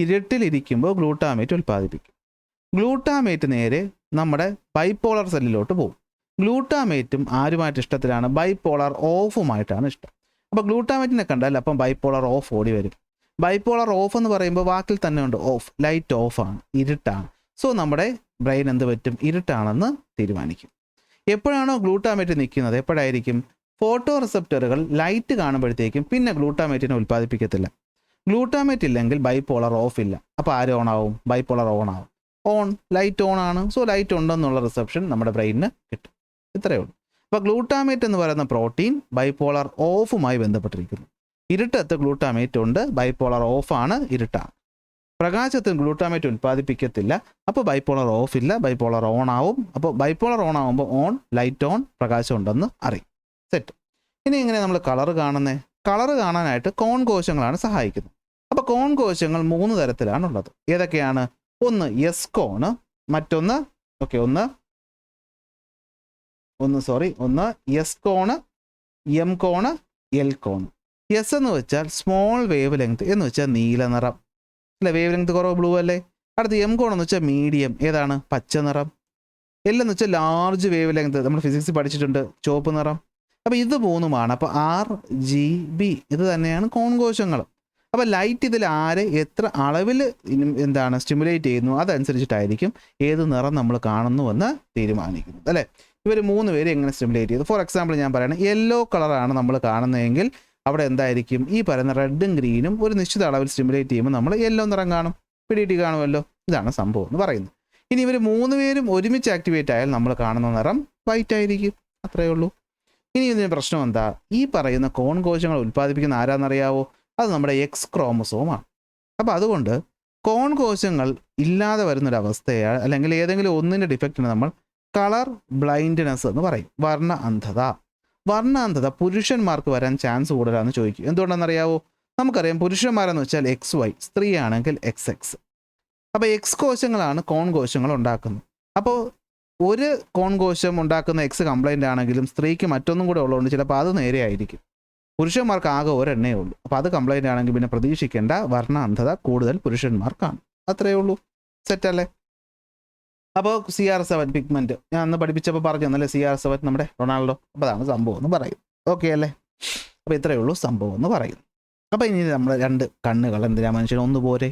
ഇരുട്ടിലിരിക്കുമ്പോൾ ഗ്ലൂട്ടാമേറ്റ് ഉൽപ്പാദിപ്പിക്കും. ഗ്ലൂട്ടാമേറ്റ് നേരെ നമ്മുടെ ബൈപോളർ സെല്ലിലോട്ട് പോകും. ഗ്ലൂട്ടാമേറ്റും ആരുമായിട്ട് ഇഷ്ടത്തിലാണ്? ബൈപോളർ ഓഫുമായിട്ടാണ് ഇഷ്ടം. അപ്പോൾ ഗ്ലൂട്ടാമേറ്റിനെ കണ്ടാൽ അപ്പം ബൈപോളർ ഓഫ് ഓടി വരും. ബൈപോളർ ഓഫ് എന്ന് പറയുമ്പോൾ വാക്കിൽ തന്നെ ഉണ്ട് ഓഫ്, ലൈറ്റ് ഓഫാണ്, ഇരുട്ടാണ്. സോ നമ്മുടെ ബ്രെയിൻ എന്ത് പറ്റും? ഇരുട്ടാണെന്ന് തീരുമാനിക്കും. എപ്പോഴാണോ ഗ്ലൂട്ടാമേറ്റ് നിൽക്കുന്നത്, എപ്പോഴായിരിക്കും? ഫോട്ടോ റിസപ്റ്ററുകൾ ലൈറ്റ് കാണുമ്പോഴത്തേക്കും പിന്നെ ഗ്ലൂട്ടാമേറ്റിനെ ഉൽപ്പാദിപ്പിക്കത്തില്ല. ഗ്ലൂട്ടാമേറ്റ് ഇല്ലെങ്കിൽ ബൈപോളർ ഓഫ് ഇല്ല. അപ്പോൾ ആര് ഓൺ ആവും? ബൈപോളർ ഓൺ ആവും. ഓൺ, ലൈറ്റ് ഓൺ ആണ്. സോ ലൈറ്റ് ഉണ്ടെന്നുള്ള റിസപ്ഷൻ നമ്മുടെ ബ്രെയിനിന് കിട്ടും. ഇത്രയേ ഉള്ളൂ. അപ്പോൾ ഗ്ലൂട്ടാമേറ്റ് എന്ന് പറയുന്ന പ്രോട്ടീൻ ബൈപോളർ ഓഫുമായി ബന്ധപ്പെട്ടിരിക്കുന്നു. ഇരുട്ടത്ത് ഗ്ലൂട്ടാമേറ്റ് ഉണ്ട്, ബൈപോളർ ഓഫാണ്, ഇരുട്ടാണ്. പ്രകാശത്തിന് ഗ്ലൂട്ടാമേറ്റ് ഉൽപ്പാദിപ്പിക്കത്തില്ല, അപ്പോൾ ബൈപോളർ ഓഫ് ഇല്ല, ബൈപോളർ ഓൺ ആവും. അപ്പോൾ ബൈപോളർ ഓൺ ആവുമ്പോൾ ഓൺ, ലൈറ്റ് ഓൺ, പ്രകാശം ഉണ്ടെന്ന് അറിയും. സെറ്റ്. ഇനി എങ്ങനെ നമ്മൾ കളർ കാണുന്നത്? കളർ കാണാനായിട്ട് കോൺ കോശങ്ങളാണ് സഹായിക്കുന്നത്. അപ്പോൾ കോൺ കോശങ്ങൾ 3 തരത്തിലാണുള്ളത്. ഏതൊക്കെയാണ്? ഒന്ന് എസ് കോണ്, മറ്റൊന്ന് ഒന്ന് S cone, M cone, L cone. S എന്ന് വെച്ചാൽ സ്മോൾ വേവ് ലെങ്ത് എന്ന് വെച്ചാൽ നീല നിറം അല്ലെ, വേവ് ലെങ്ത് കുറവ് ബ്ലൂ അല്ലേ. അടുത്ത് എം കോൺ എന്ന് വെച്ചാൽ മീഡിയം, ഏതാണ്? പച്ച നിറം. എൽ എന്ന് വെച്ചാൽ ലാർജ് വേവ് ലെങ്ത്, നമ്മൾ ഫിസിക്സ് പഠിച്ചിട്ടുണ്ട്, ചുവപ്പ് നിറം. അപ്പോൾ ഇത് 3ഉമാണ്. അപ്പോൾ RGB ഇത് തന്നെയാണ് കോൺ കോശങ്ങൾ. അപ്പോൾ ലൈറ്റ് ഇതിൽ എത്ര അളവിൽ സ്റ്റിമുലേറ്റ് ചെയ്യുന്നു അതനുസരിച്ചിട്ടായിരിക്കും ഏത് നിറം നമ്മൾ കാണുന്നുവെന്ന് തീരുമാനിക്കുന്നത് അല്ലേ. ഇവർ 3 പേര് എങ്ങനെ സ്റ്റിമുലേറ്റ് ചെയ്തു? ഫോർ എക്സാമ്പിൾ ഞാൻ പറയുന്നത്, യെല്ലോ കളറാണ് നമ്മൾ കാണുന്നതെങ്കിൽ അവിടെ എന്തായിരിക്കും? ഈ പറയുന്ന റെഡും ഗ്രീനും ഒരു നിശ്ചിത അളവിൽ സ്റ്റിമുലേറ്റ് ചെയ്യുമ്പോൾ നമ്മൾ യെല്ലോ നിറം കാണും, പിടിയിട്ട് കാണുമല്ലോ. ഇതാണ് സംഭവം എന്ന് പറയുന്നത്. ഇനി ഇവർ 3 പേരും ഒരുമിച്ച് ആക്ടിവേറ്റ് ആയാൽ നമ്മൾ കാണുന്ന നിറം വൈറ്റ് ആയിരിക്കും. അത്രയേ ഉള്ളൂ. ഇനി ഇതിന് പ്രശ്നം എന്താ? ഈ പറയുന്ന കോൺ കോശങ്ങൾ ഉൽപ്പാദിപ്പിക്കുന്ന ആരാന്നറിയാവോ? അത് നമ്മുടെ എക്സ് ക്രോമസോമാണ്. അപ്പോൾ അതുകൊണ്ട് കോൺ കോശങ്ങൾ ഇല്ലാതെ വരുന്നൊരവസ്ഥയാണ്, അല്ലെങ്കിൽ ഏതെങ്കിലും ഒന്നിൻ്റെ ഡിഫക്റ്റിന് നമ്മൾ കളർ ബ്ലൈൻഡ്നെസ് എന്ന് പറയും, വർണ്ണ അന്ധത. വർണ്ണ അന്ധത പുരുഷന്മാർക്ക് വരാൻ ചാൻസ് കൂടുതലാണെന്ന് ചോദിക്കും. എന്തുകൊണ്ടാണെന്നറിയാവോ? നമുക്കറിയാം പുരുഷന്മാരെന്ന് വെച്ചാൽ XY, സ്ത്രീയാണെങ്കിൽ XX. അപ്പോൾ എക്സ് കോശങ്ങളാണ് കോൺ കോശങ്ങൾ ഉണ്ടാക്കുന്നത്. അപ്പോൾ ഒരു കോൺ കോശം ഉണ്ടാക്കുന്ന X കംപ്ലൈൻ്റ് ആണെങ്കിലും സ്ത്രീക്ക് മറ്റൊന്നും കൂടെ ഉള്ളതുകൊണ്ട് ചിലപ്പോൾ അത് നേരെ ആയിരിക്കും. പുരുഷന്മാർക്ക് ആകെ ഒരെണ്ണേ ഉള്ളൂ. അപ്പോൾ അത് കംപ്ലൈൻ്റ് ആണെങ്കിൽ പിന്നെ പ്രതീക്ഷിക്കേണ്ട വർണ്ണ അന്ധത കൂടുതൽ പുരുഷന്മാർക്കാണ്. അത്രയേ ഉള്ളൂ. സെറ്റല്ലേ? അപ്പോൾ CR7 പിഗ്മെൻറ്റ് ഞാൻ അന്ന് പഠിപ്പിച്ചപ്പോൾ പറഞ്ഞു തന്നല്ലേ, CR7 നമ്മുടെ റൊണാൾഡോ. അപ്പോൾ അതാണ് സംഭവം എന്ന് പറയും. ഓക്കെ അല്ലേ? അപ്പോൾ ഇത്രയേ ഉള്ളൂ സംഭവം എന്ന് പറയും. അപ്പോൾ ഇനി നമ്മുടെ 2 കണ്ണുകൾ എന്തിനാ മനുഷ്യൻ ഒന്ന് പോരെ?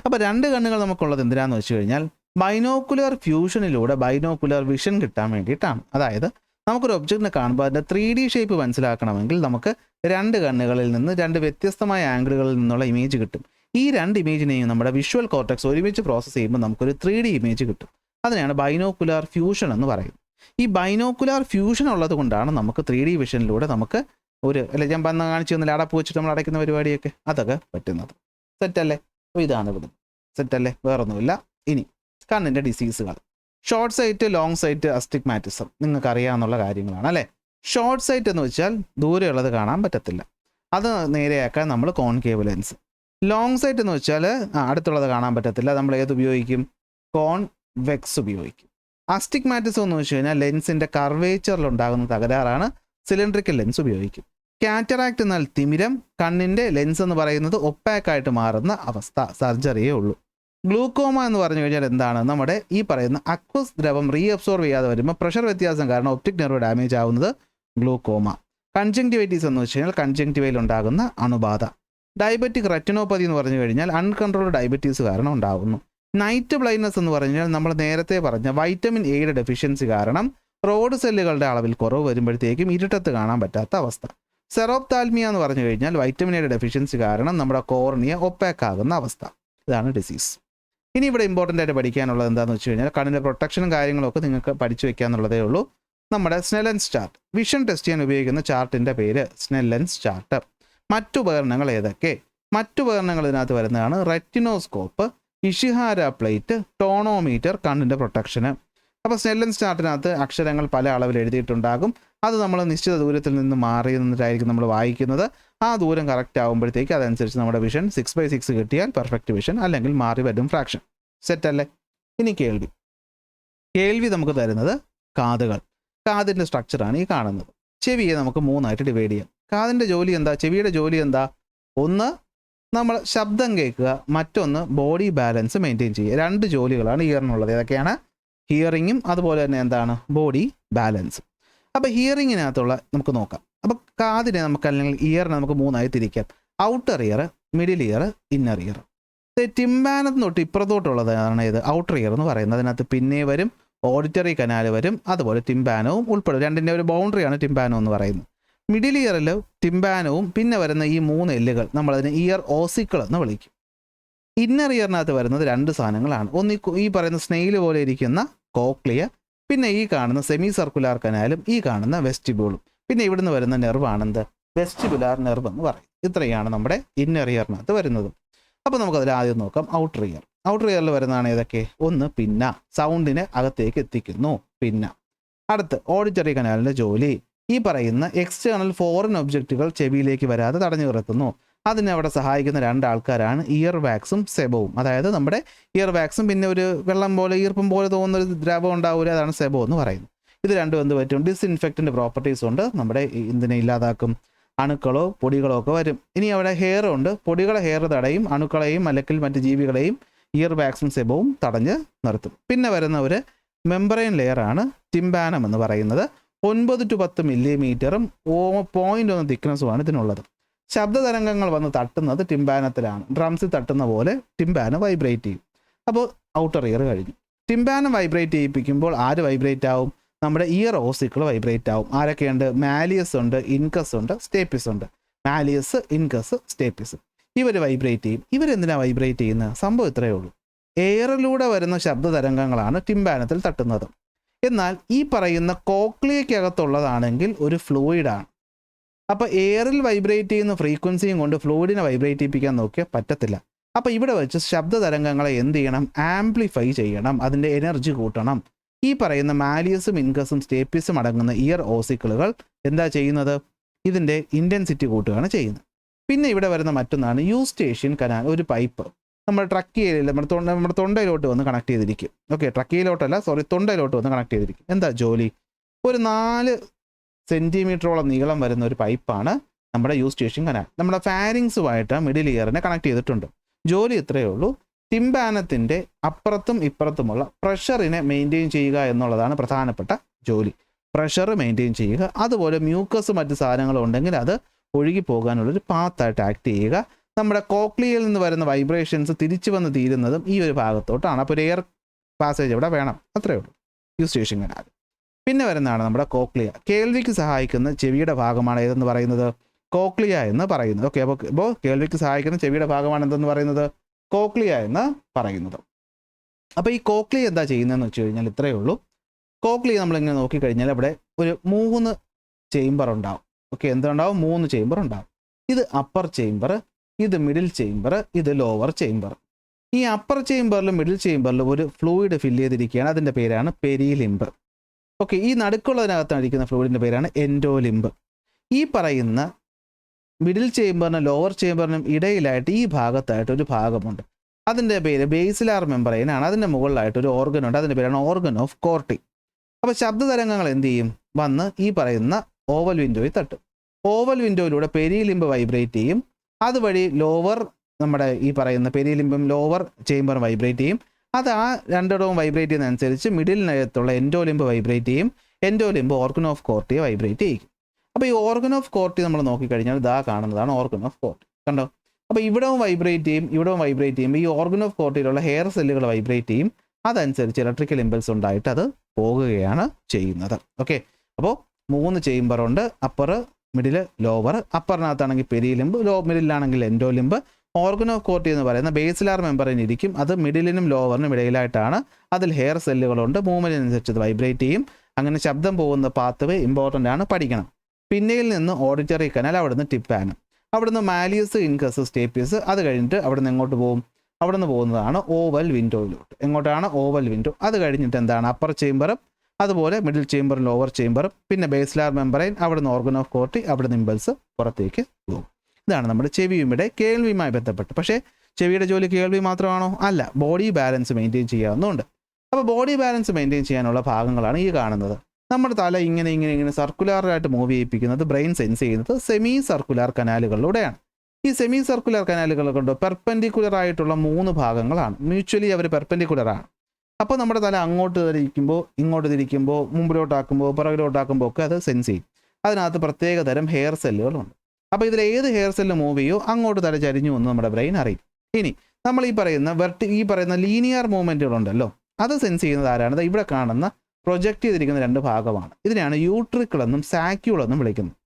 അപ്പോൾ 2 കണ്ണുകൾ നമുക്കുള്ളത് എന്തിനാന്ന് വെച്ച് കഴിഞ്ഞാൽ ബൈനോക്കുലർ ഫ്യൂഷനിലൂടെ ബൈനോക്കുലർ വിഷൻ കിട്ടാൻ വേണ്ടിയിട്ടാണ്. അതായത് നമുക്കൊരു ഒബ്ജക്റ്റിനെ കാണുമ്പോൾ അതിൻ്റെ 3D ഷേപ്പ് മനസ്സിലാക്കണമെങ്കിൽ നമുക്ക് 2 കണ്ണുകളിൽ നിന്ന് 2 വ്യത്യസ്തമായ ആംഗിളുകളിൽ നിന്നുള്ള ഇമേജ് കിട്ടും. ഈ 2 ഇമേജിനെയും നമ്മുടെ വിഷ്വൽ കോർട്ടെക്സ് ഒരുമിച്ച് പ്രോസസ്സ് ചെയ്യുമ്പോൾ നമുക്കൊരു 3D ഇമേജ് കിട്ടും. അതിനെയാണ് ബൈനോക്കുലർ ഫ്യൂഷൻ എന്ന് പറയുന്നത്. ഈ ബൈനോക്കുലർ ഫ്യൂഷൻ ഉള്ളത് കൊണ്ടാണ് നമുക്ക് 3D വിഷനിലൂടെ നമുക്ക് ഞാൻ കാണിച്ചു തന്നില്ല, അടപ്പ് വെച്ചിട്ട് നമ്മൾ അടയ്ക്കുന്ന പരിപാടിയൊക്കെ അതൊക്കെ പറ്റുന്നത്. സെറ്റല്ലേ? അപ്പോൾ ഇതാണ് ഇവിടെ. സെറ്റല്ലേ? വേറൊന്നുമില്ല. ഇനി കണ്ണിൻ്റെ ഡിസീസുകൾ. Short sight, long sight, astigmatism നിങ്ങൾക്ക് അറിയാവുന്ന കാര്യങ്ങളാണ് അല്ലേ. ഷോർട്ട് സൈറ്റ് എന്ന് വെച്ചാൽ ദൂരെയുള്ളത് കാണാൻ പറ്റത്തില്ല, അത് നേരെയാക്കാൻ നമ്മൾ കോൺകേവ് ലെൻസ്. ലോങ് സൈറ്റ് എന്ന് വെച്ചാൽ അടുത്തുള്ളത് കാണാൻ പറ്റത്തില്ല, നമ്മൾ ഏത് ഉപയോഗിക്കും? കോൺവെക്സ് ഉപയോഗിക്കും. അസ്റ്റിഗ്മാറ്റിസം എന്ന് വെച്ച് കഴിഞ്ഞാൽ ലെൻസിൻ്റെ കർവേച്ചറിലുണ്ടാകുന്ന തകരാറാണ്, സിലിണ്ടറിക്കൽ ലെൻസ് ഉപയോഗിക്കും. കാറ്ററാക്ട് എന്നാൽ തിമിരം, കണ്ണിൻ്റെ ലെൻസ് എന്ന് പറയുന്നത് ഒപ്പാക്കായിട്ട് മാറുന്ന അവസ്ഥ, സർജറിയേ ഉള്ളൂ. ഗ്ലൂക്കോമ എന്ന് പറഞ്ഞു കഴിഞ്ഞാൽ എന്താണ്? നമ്മുടെ ഈ പറയുന്ന അക്വസ് ദ്രവം റീഅബ്സോർവ് ചെയ്യാതെ വരുമ്പോൾ പ്രഷർ വ്യത്യാസം കാരണം ഒപ്റ്റിക് നെർവ് ഡാമേജ് ആവുന്നത് ഗ്ലൂക്കോമ. കൺജങ്ക്റ്റിവൈറ്റീസ് എന്ന് വെച്ച് കഴിഞ്ഞാൽ കൺജങ്ക്റ്റിവയിൽ ഉണ്ടാകുന്ന അണുബാധ. ഡയബറ്റിക് റെറ്റിനോപ്പതി എന്ന് പറഞ്ഞു കഴിഞ്ഞാൽ അൺകൺട്രോൾഡ് ഡയബറ്റീസ് കാരണം ഉണ്ടാകുന്നു. നൈറ്റ് ബ്ലൈൻഡ്നസ് എന്ന് പറഞ്ഞു കഴിഞ്ഞാൽ നമ്മൾ നേരത്തെ പറഞ്ഞ വൈറ്റമിൻ എയുടെ ഡെഫിഷ്യൻസി കാരണം റോഡ് സെല്ലുകളുടെ അളവിൽ കുറവ് വരുമ്പോഴത്തേക്കും ഇരുട്ടത്ത് കാണാൻ പറ്റാത്ത അവസ്ഥ. സെറോപ്താൽമിയ എന്ന് പറഞ്ഞു കഴിഞ്ഞാൽ വൈറ്റമിൻ എയുടെ ഡെഫിഷ്യൻസി കാരണം നമ്മുടെ കോർണിയ ഒപ്പാക്കാകുന്ന അവസ്ഥ. ഇതാണ് ഡിസീസ്. ഇനി ഇവിടെ ഇമ്പോർട്ടൻ്റ് ആയിട്ട് പഠിക്കാനുള്ളത് എന്താണെന്ന് വെച്ച് കഴിഞ്ഞാൽ കണ്ണിൻ്റെ പ്രൊട്ടക്ഷനും കാര്യങ്ങളൊക്കെ നിങ്ങൾക്ക് പഠിച്ചു വെക്കാന്നുള്ളതേ ഉള്ളൂ. നമ്മുടെ സ്നെല്ലൻസ് ചാർട്ട്, വിഷൻ ടെസ്റ്റ് ചെയ്യാൻ ഉപയോഗിക്കുന്ന ചാർട്ടിൻ്റെ പേര് സ്നെല്ലൻസ് ചാർട്ട്. മറ്റുപകരണങ്ങൾ ഏതൊക്കെ? മറ്റുപകരണങ്ങൾ ഇതിനകത്ത് വരുന്നതാണ് റെറ്റിനോസ്കോപ്പ്, ഇഷിഹാര പ്ലേറ്റ്, ടോണോമീറ്റർ, കണ്ണിൻ്റെ പ്രൊട്ടക്ഷന്. അപ്പോൾ സ്നെല്ലൻസ് ചാർട്ടിനകത്ത് അക്ഷരങ്ങൾ പല അളവിൽ എഴുതിയിട്ടുണ്ടാകും. അത് നമ്മൾ നിശ്ചിത ദൂരത്തിൽ നിന്ന് മാറി നിന്നിട്ടായിരിക്കും നമ്മൾ വായിക്കുന്നത്. ആ ദൂരം കറക്റ്റ് ആകുമ്പോഴത്തേക്ക് അതനുസരിച്ച് നമ്മുടെ വിഷൻ 6/6 കിട്ടിയാൽ പെർഫെക്റ്റ് വിഷൻ, അല്ലെങ്കിൽ മാറി വരും ഫ്രാക്ഷൻ. സെറ്റല്ലേ? ഇനി കേൾവി നമുക്ക് തരുന്നത് കാതുകൾ. കാതിൻ്റെ സ്ട്രക്ചറാണ് ഈ കാണുന്നത്. ചെവിയെ നമുക്ക് 3ആയിട്ട് ഡിവൈഡ് ചെയ്യാം. കാതിൻ്റെ ജോലി എന്താ? ചെവിയുടെ ജോലി എന്താ? ഒന്ന് നമ്മൾ ശബ്ദം കേൾക്കുക, മറ്റൊന്ന് ബോഡി ബാലൻസ് മെയിൻറ്റെയിൻ ചെയ്യുക. 2 ജോലികളാണ് ഇയറിനുള്ളത്. ഏതൊക്കെയാണ്? ഹിയറിങ്ങും അതുപോലെ തന്നെ എന്താണ്? ബോഡി ബാലൻസും. അപ്പോൾ ഹിയറിങ്ങിനകത്തുള്ള നമുക്ക് നോക്കാം. അപ്പോൾ കാതിനെ നമുക്ക്, അല്ലെങ്കിൽ ഇയറിനെ നമുക്ക് 3ആയി തിരിക്കാം. Outer ear, middle ear, inner ear. ടിംബാനത്ത് തൊട്ട് ഇപ്പുറത്തോട്ടുള്ളതാണ് ഇത് ഔട്ടർ ഇയർ എന്ന് പറയുന്നത്. അതിനകത്ത് പിന്നെ വരും ഓഡിറ്ററി കനാൽ വരും, അതുപോലെ ടിംബാനവും ഉൾപ്പെടും. 2ൻ്റെ ഒരു ബൗണ്ടറിയാണ് ടിംബാനോ എന്ന് പറയുന്നത്. മിഡിൽ ഇയറിൽ ടിംബാനവും പിന്നെ വരുന്ന ഈ 3 എല്ലുകൾ നമ്മളതിന് ഇയർ ഓസിക്കിൾ എന്ന് വിളിക്കും. ഇന്നർ ഇയറിനകത്ത് വരുന്നത് 2 സാധനങ്ങളാണ്. ഒന്ന് ഈ പറയുന്ന സ്നെയിൽ പോലെ ഇരിക്കുന്ന കോക്ലിയ, പിന്നെ ഈ കാണുന്ന സെമി സർക്കുലാർ കനാലും ഈ കാണുന്ന വെസ്റ്റിബ്യൂളും. പിന്നെ ഇവിടുന്ന് വരുന്ന നെർവാണെന്ത്? വെസ്റ്റിബുലാർ നെർവ് എന്ന് പറയും. ഇത്രയാണ് നമ്മുടെ ഇന്നർ ഇയറിനകത്ത് വരുന്നത്. അപ്പോൾ നമുക്കതിൽ ആദ്യം നോക്കാം ഔട്ടർ ഇയർ. ഔട്ടർ ഇയറിൽ വരുന്നതാണ് ഏതൊക്കെ? ഒന്ന് പിന്ന, സൗണ്ടിനെ അകത്തേക്ക് എത്തിക്കുന്നു പിന്ന. അടുത്ത് ഓഡിറ്ററി കനാലിൻ്റെ ജോലി, ഈ പറയുന്ന എക്സ്റ്റേണൽ ഫോറിൻ ഒബ്ജക്റ്റുകൾ ചെവിയിലേക്ക് വരാതെ തടഞ്ഞു നിർത്തുന്നു. അതിനെ അവിടെ സഹായിക്കുന്ന രണ്ടാൾക്കാരാണ് ഇയർ വാക്സും സെബവും. അതായത് നമ്മുടെ ഇയർ വാക്സും പിന്നെ ഒരു വെള്ളം പോലെ ഈർപ്പം പോലെ തോന്നുന്ന ഒരു ദ്രവം ഉണ്ടാവില്ല, അതാണ് സെബോ എന്ന് പറയുന്നത്. ഇത് രണ്ടും എന്ത് പറ്റും? ഡിസ്ഇൻഫെക്റ്റൻ്റ് പ്രോപ്പർട്ടീസ് ഉണ്ട്, നമ്മുടെ ഇതിനെ ഇല്ലാതാക്കും, അണുക്കളോ പൊടികളോ ഒക്കെ വരും. ഇനി അവിടെ ഹെയർ ഉണ്ട്, പൊടികളെ ഹെയർ തടയും, അണുക്കളെയും അല്ലെങ്കിൽ മറ്റ് ജീവികളെയും ഇയർ വാക്സും സെബവും തടഞ്ഞ് നിർത്തും. പിന്നെ വരുന്ന ഒരു മെമ്പറൈൻ ലെയറാണ് ടിംബാനം എന്ന് പറയുന്നത്. 9 to 10 മില്ലിമീറ്ററും 0.1 തിക്നെസ്സുമാണ് ഇതിനുള്ളത്. ശബ്ദതരംഗങ്ങൾ വന്ന് തട്ടുന്നത് ടിംബാനത്തിലാണ്. ഡ്രംസിൽ തട്ടുന്ന പോലെ ടിംബാനം വൈബ്രേറ്റ് ചെയ്യും. അപ്പോൾ ഔട്ടർ ഇയർ കഴിഞ്ഞു. ടിംബാനം വൈബ്രേറ്റ് ചെയ്യിപ്പിക്കുമ്പോൾ ആര് വൈബ്രേറ്റ് ആവും? നമ്മുടെ ഇയർ ഓസിക്കിൾ വൈബ്രേറ്റ് ആവും. ആരൊക്കെയുണ്ട്? മാലിയസ് ഉണ്ട്, ഇൻകസ് ഉണ്ട്, സ്റ്റേപ്പിസ് ഉണ്ട്. മാലിയസ്, ഇൻകസ്, സ്റ്റേപ്പിസ് ഇവർ വൈബ്രേറ്റ് ചെയ്യും. ഇവരെന്തിനാണ് വൈബ്രേറ്റ് ചെയ്യുന്നത്? സംഭവം ഇത്രയേ ഉള്ളൂ. എയറിലൂടെ വരുന്ന ശബ്ദതരംഗങ്ങളാണ് ടിംബാനത്തിൽ തട്ടുന്നത്. എന്നാൽ ഈ പറയുന്ന കോക്ലിയക്കകത്തുള്ളതാണെങ്കിൽ ഒരു ഫ്ലൂയിഡാണ്. അപ്പോൾ എയറിൽ വൈബ്രേറ്റ് ചെയ്യുന്ന ഫ്രീക്വൻസിയും കൊണ്ട് ഫ്ലൂയിഡിനെ വൈബ്രേറ്റ് ചെയ്യിപ്പിക്കാൻ നോക്കിയാൽ പറ്റത്തില്ല. അപ്പോൾ ഇവിടെ വെച്ച് ശബ്ദതരംഗങ്ങളെ എന്ത് ചെയ്യണം? ആംപ്ലിഫൈ ചെയ്യണം, അതിൻ്റെ എനർജി കൂട്ടണം. ഈ പറയുന്ന മാലിയസും ഇൻകസും സ്റ്റേപ്പിസും അടങ്ങുന്ന ഇയർ ഓസിക്കിളുകൾ എന്താ ചെയ്യുന്നത്? ഇതിൻ്റെ ഇൻറ്റൻസിറ്റി കൂട്ടുകയാണ് ചെയ്യുന്നത്. പിന്നെ ഇവിടെ വരുന്ന മറ്റൊന്നാണ് യൂസ്റ്റേഷ്യൻ കനാൽ. ഒരു പൈപ്പ് നമ്മുടെ ട്രക്കിയയിൽ നമ്മുടെ തൊണ്ടയിലോട്ട് വന്ന് കണക്ട് ചെയ്തിരിക്കും. ഓക്കെ, ട്രക്കിയിലോട്ടല്ല, തൊണ്ടയിലോട്ട് വന്ന് കണക്ട് ചെയ്തിരിക്കും. എന്താ ജോലി? ഒരു 4 സെൻറ്റിമീറ്ററോളം നീളം വരുന്ന ഒരു പൈപ്പാണ് നമ്മുടെ യൂസ്റ്റേഷ്യൻ കനാൽ. നമ്മുടെ ഫാരിങ്സുമായിട്ട് മിഡിൽ ഇയറിനെ കണക്ട് ചെയ്തിട്ടുണ്ട്. ജോലി ഇത്രയേ ഉള്ളൂ. ടിംബാനത്തിൻ്റെ അപ്പുറത്തും ഇപ്പുറത്തുമുള്ള പ്രഷറിനെ മെയിൻറ്റെയിൻ ചെയ്യുക എന്നുള്ളതാണ് പ്രധാനപ്പെട്ട ജോലി. പ്രഷർ മെയിൻറ്റെയിൻ ചെയ്യുക, അതുപോലെ മ്യൂക്കസ് മറ്റ് സാധനങ്ങളും ഉണ്ടെങ്കിൽ അത് ഒഴുകി പോകാനുള്ളൊരു പാത്തായിട്ട് ആക്ട് ചെയ്യുക. നമ്മുടെ കോക്ലിയയിൽ നിന്ന് വരുന്ന വൈബ്രേഷൻസ് തിരിച്ചു വന്ന് തീരുന്നതും ഈ ഒരു ഭാഗത്തോട്ടാണ്. അപ്പോൾ ഒരു എയർ പാസേജ് ഇവിടെ വേണം, അത്രയേ ഉള്ളൂ യൂസ്റ്റേഷ്യൻ കനാൽ. പിന്നെ വരുന്നതാണ് നമ്മുടെ കോക്ലിയ. കേൾവിക്ക് സഹായിക്കുന്ന ചെവിയുടെ ഭാഗമാണ് ഏതെന്ന് പറയുന്നത്? കോക്ലിയ എന്ന് പറയുന്നത്. ഓക്കെ, അപ്പോൾ കേൾവിക്ക് സഹായിക്കുന്ന ചെവിയുടെ ഭാഗമാണ് എന്തെന്ന് പറയുന്നത്? കോക്ലിയ എന്ന് പറയുന്നത്. അപ്പോൾ ഈ കോക്ലിയ എന്താ ചെയ്യുന്നതെന്ന് വെച്ച് കഴിഞ്ഞാൽ ഇത്രയേ ഉള്ളൂ. കോക്ലിയ നമ്മളിങ്ങനെ നോക്കിക്കഴിഞ്ഞാൽ ഇവിടെ ഒരു 3 ചേംബർ ഉണ്ടാവും. ഓക്കെ, എന്തുണ്ടാവും? 3 ചേംബർ ഉണ്ടാവും. ഇത് അപ്പർ ചേംബർ, ഇത് മിഡിൽ ചേംബർ, ഇത് ലോവർ ചേംബർ. ഈ അപ്പർ ചേംബറിലും മിഡിൽ ചേംബറിലും ഒരു ഫ്ലൂയിഡ് ഫില്ല് ചെയ്തിരിക്കുകയാണ്. അതിൻ്റെ പേരാണ് പെരിലിംബ്. ഓക്കെ, ഈ നടുക്കുള്ളതിനകത്താണ് ഇരിക്കുന്ന ഫ്ലൂയിഡിൻ്റെ പേരാണ് എൻഡോലിംബ്. ഈ പറയുന്ന മിഡിൽ ചേംബറിനും ലോവർ ചേംബറിനും ഇടയിലായിട്ട് ഈ ഭാഗത്തായിട്ട് ഒരു ഭാഗമുണ്ട്. അതിൻ്റെ പേര് ബേസിലാർ മെമ്പറൈൻ ആണ്. അതിൻ്റെ മുകളിലായിട്ട് ഒരു ഓർഗൻ ഉണ്ട്. അതിൻ്റെ പേരാണ് ഓർഗൻ ഓഫ് കോർട്ടി. അപ്പോൾ ശബ്ദതരംഗങ്ങൾ എന്ത് ചെയ്യും? വന്ന് ഈ പറയുന്ന ഓവൽ വിൻഡോയിൽ തട്ടും. ഓവൽ വിൻഡോയിലൂടെ പെരിലിംബ് വൈബ്രേറ്റ് ചെയ്യും. അതുവഴി ലോവർ നമ്മുടെ ഈ പറയുന്ന പെരിലിംബും ലോവർ ചേംബറും വൈബ്രേറ്റ് ചെയ്യും. അത് ആ രണ്ടിടവും വൈബ്രേറ്റ് ചെയ്യുന്നതനുസരിച്ച് മിഡിലിനകത്തുള്ള എൻഡോലിംബ് വൈബ്രേറ്റ് ചെയ്യും. എൻഡോലിംബ് ഓർഗൻ ഓഫ് കോർട്ടിയെ വൈബ്രേറ്റ് ചെയ്യും. അപ്പോൾ ഈ ഓർഗൻ ഓഫ് കോർട്ടി നമ്മൾ നോക്കിക്കഴിഞ്ഞാൽ ഇതാ കാണുന്നതാണ് ഓർഗൻ ഓഫ് കോർട്ടി. കണ്ടോ? അപ്പോൾ ഇവിടവും വൈബ്രേറ്റ് ചെയ്യും, ഇവിടവും വൈബ്രേറ്റ് ചെയ്യുമ്പോൾ ഈ ഓർഗൻ ഓഫ് കോർട്ടിയിലുള്ള ഹെയർ സെല്ലുകൾ വൈബ്രേറ്റ് ചെയ്യും. അതനുസരിച്ച് ഇലക്ട്രിക്കൽ ഇമ്പൾസ് ഉണ്ടായിട്ട് അത് പോകുകയാണ് ചെയ്യുന്നത്. ഓക്കെ, അപ്പോൾ 3 ചേംബറുണ്ട്, അപ്പർ, മിഡിൽ, ലോവർ. അപ്പറിനകത്താണെങ്കിൽ പെരിലിംബ്, മിഡിലാണെങ്കിൽ എൻഡോലിംബ്. ഓർഗൻ ഓഫ് കോർട്ടി എന്ന് പറയുന്ന ബേസിലാർ മെമ്പറിന് ഇരിക്കും. അത് മിഡിലിനും ലോവറിനും ഇടയിലായിട്ടാണ്. അതിൽ ഹെയർ സെല്ലുകളുണ്ട്. മൂവ്മെൻറ്റിനനുസരിച്ച് അത് വൈബ്രേറ്റ് ചെയ്യും. അങ്ങനെ ശബ്ദം പോകുന്ന പാത്ത് വേ ഇമ്പോർട്ടൻ്റ് ആണ്, പഠിക്കണം. പിന്നയിൽ നിന്ന് ഓഡിറ്ററി കനാൽ, അവിടുന്ന് ടിംബാനം, അവിടുന്ന് മാലിയസ്, ഇൻകസ്, സ്റ്റേപ്പിയസ്. അത് കഴിഞ്ഞിട്ട് അവിടുന്ന് എങ്ങോട്ട് പോകും? അവിടുന്ന് പോകുന്നതാണ് ഓവൽ വിൻഡോയിലോട്ട്. എങ്ങോട്ടാണ്? Oval window. അത് കഴിഞ്ഞിട്ട് എന്താണ്? അപ്പർ ചേംബറും അതുപോലെ മിഡിൽ ചേംബറും ലോവർ ചേംബറും, പിന്നെ ബേസിലാർ മെമ്പറൈൻ, അവിടുന്ന് ഓർഗൻ ഓഫ് കോർട്ടി, അവിടുന്ന് ഇമ്പൾസ് പുറത്തേക്ക് പോകും. ഇതാണ് നമ്മുടെ ചെവിയുടെ കേൾവിയുമായി ബന്ധപ്പെട്ട്. പക്ഷേ ചെവിയുടെ ജോലി കേൾവി മാത്രമാണോ? അല്ല, ബോഡി ബാലൻസ് മെയിൻറ്റെയിൻ ചെയ്യാവുന്നതുണ്ട്. അപ്പോൾ ബോഡി ബാലൻസ് മെയിൻറ്റെയിൻ ചെയ്യാനുള്ള ഭാഗങ്ങളാണ് ഈ കാണുന്നത്. നമ്മുടെ തല ഇങ്ങനെ സർക്കുലറായിട്ട് മൂവ് ചെയ്യിപ്പിക്കുന്നത്, ബ്രെയിൻ സെൻസ് ചെയ്യുന്നത് സെമി സർക്കുലർ കനാലുകളിലൂടെയാണ്. ഈ സെമി സർക്കുലർ കനാലുകൾ കൊണ്ട് പെർപെൻഡിക്കുലർ ആയിട്ടുള്ള 3 ഭാഗങ്ങളാണ്. മ്യൂച്വലി അവർ പെർപെൻഡിക്കുലറാണ്. അപ്പോൾ നമ്മുടെ തല അങ്ങോട്ട് തിരിക്കുമ്പോൾ, ഇങ്ങോട്ട് തിരിക്കുമ്പോൾ, മുമ്പിലോട്ടാക്കുമ്പോൾ, പുറകിലോട്ടാക്കുമ്പോൾ ഒക്കെ അത് സെൻസ് ചെയ്യും. അതിനകത്ത് പ്രത്യേക തരം ഹെയർ സെല്ലുകളുണ്ട്. അപ്പോൾ ഇതിൽ ഏത് ഹെയർ സെല്ല് മൂവ് ചെയ്യോ അങ്ങോട്ട് തല ചരിഞ്ഞു എന്ന് നമ്മുടെ ബ്രെയിൻ അറിയും. ഇനി നമ്മൾ ഈ പറയുന്ന ലീനിയർ മൂവ്മെൻറ്റുകളുണ്ടല്ലോ, അത് സെൻസ് ചെയ്യുന്നത് ആരാണ്? ഇവിടെ കാണുന്ന പ്രൊജക്റ്റ് ചെയ്തിരിക്കുന്ന 2 ഭാഗമാണ്. ഇതിനെയാണ് യൂട്രിക്കിൾ എന്നും സാക്യൂൾ എന്നും വിളിക്കുന്നത്.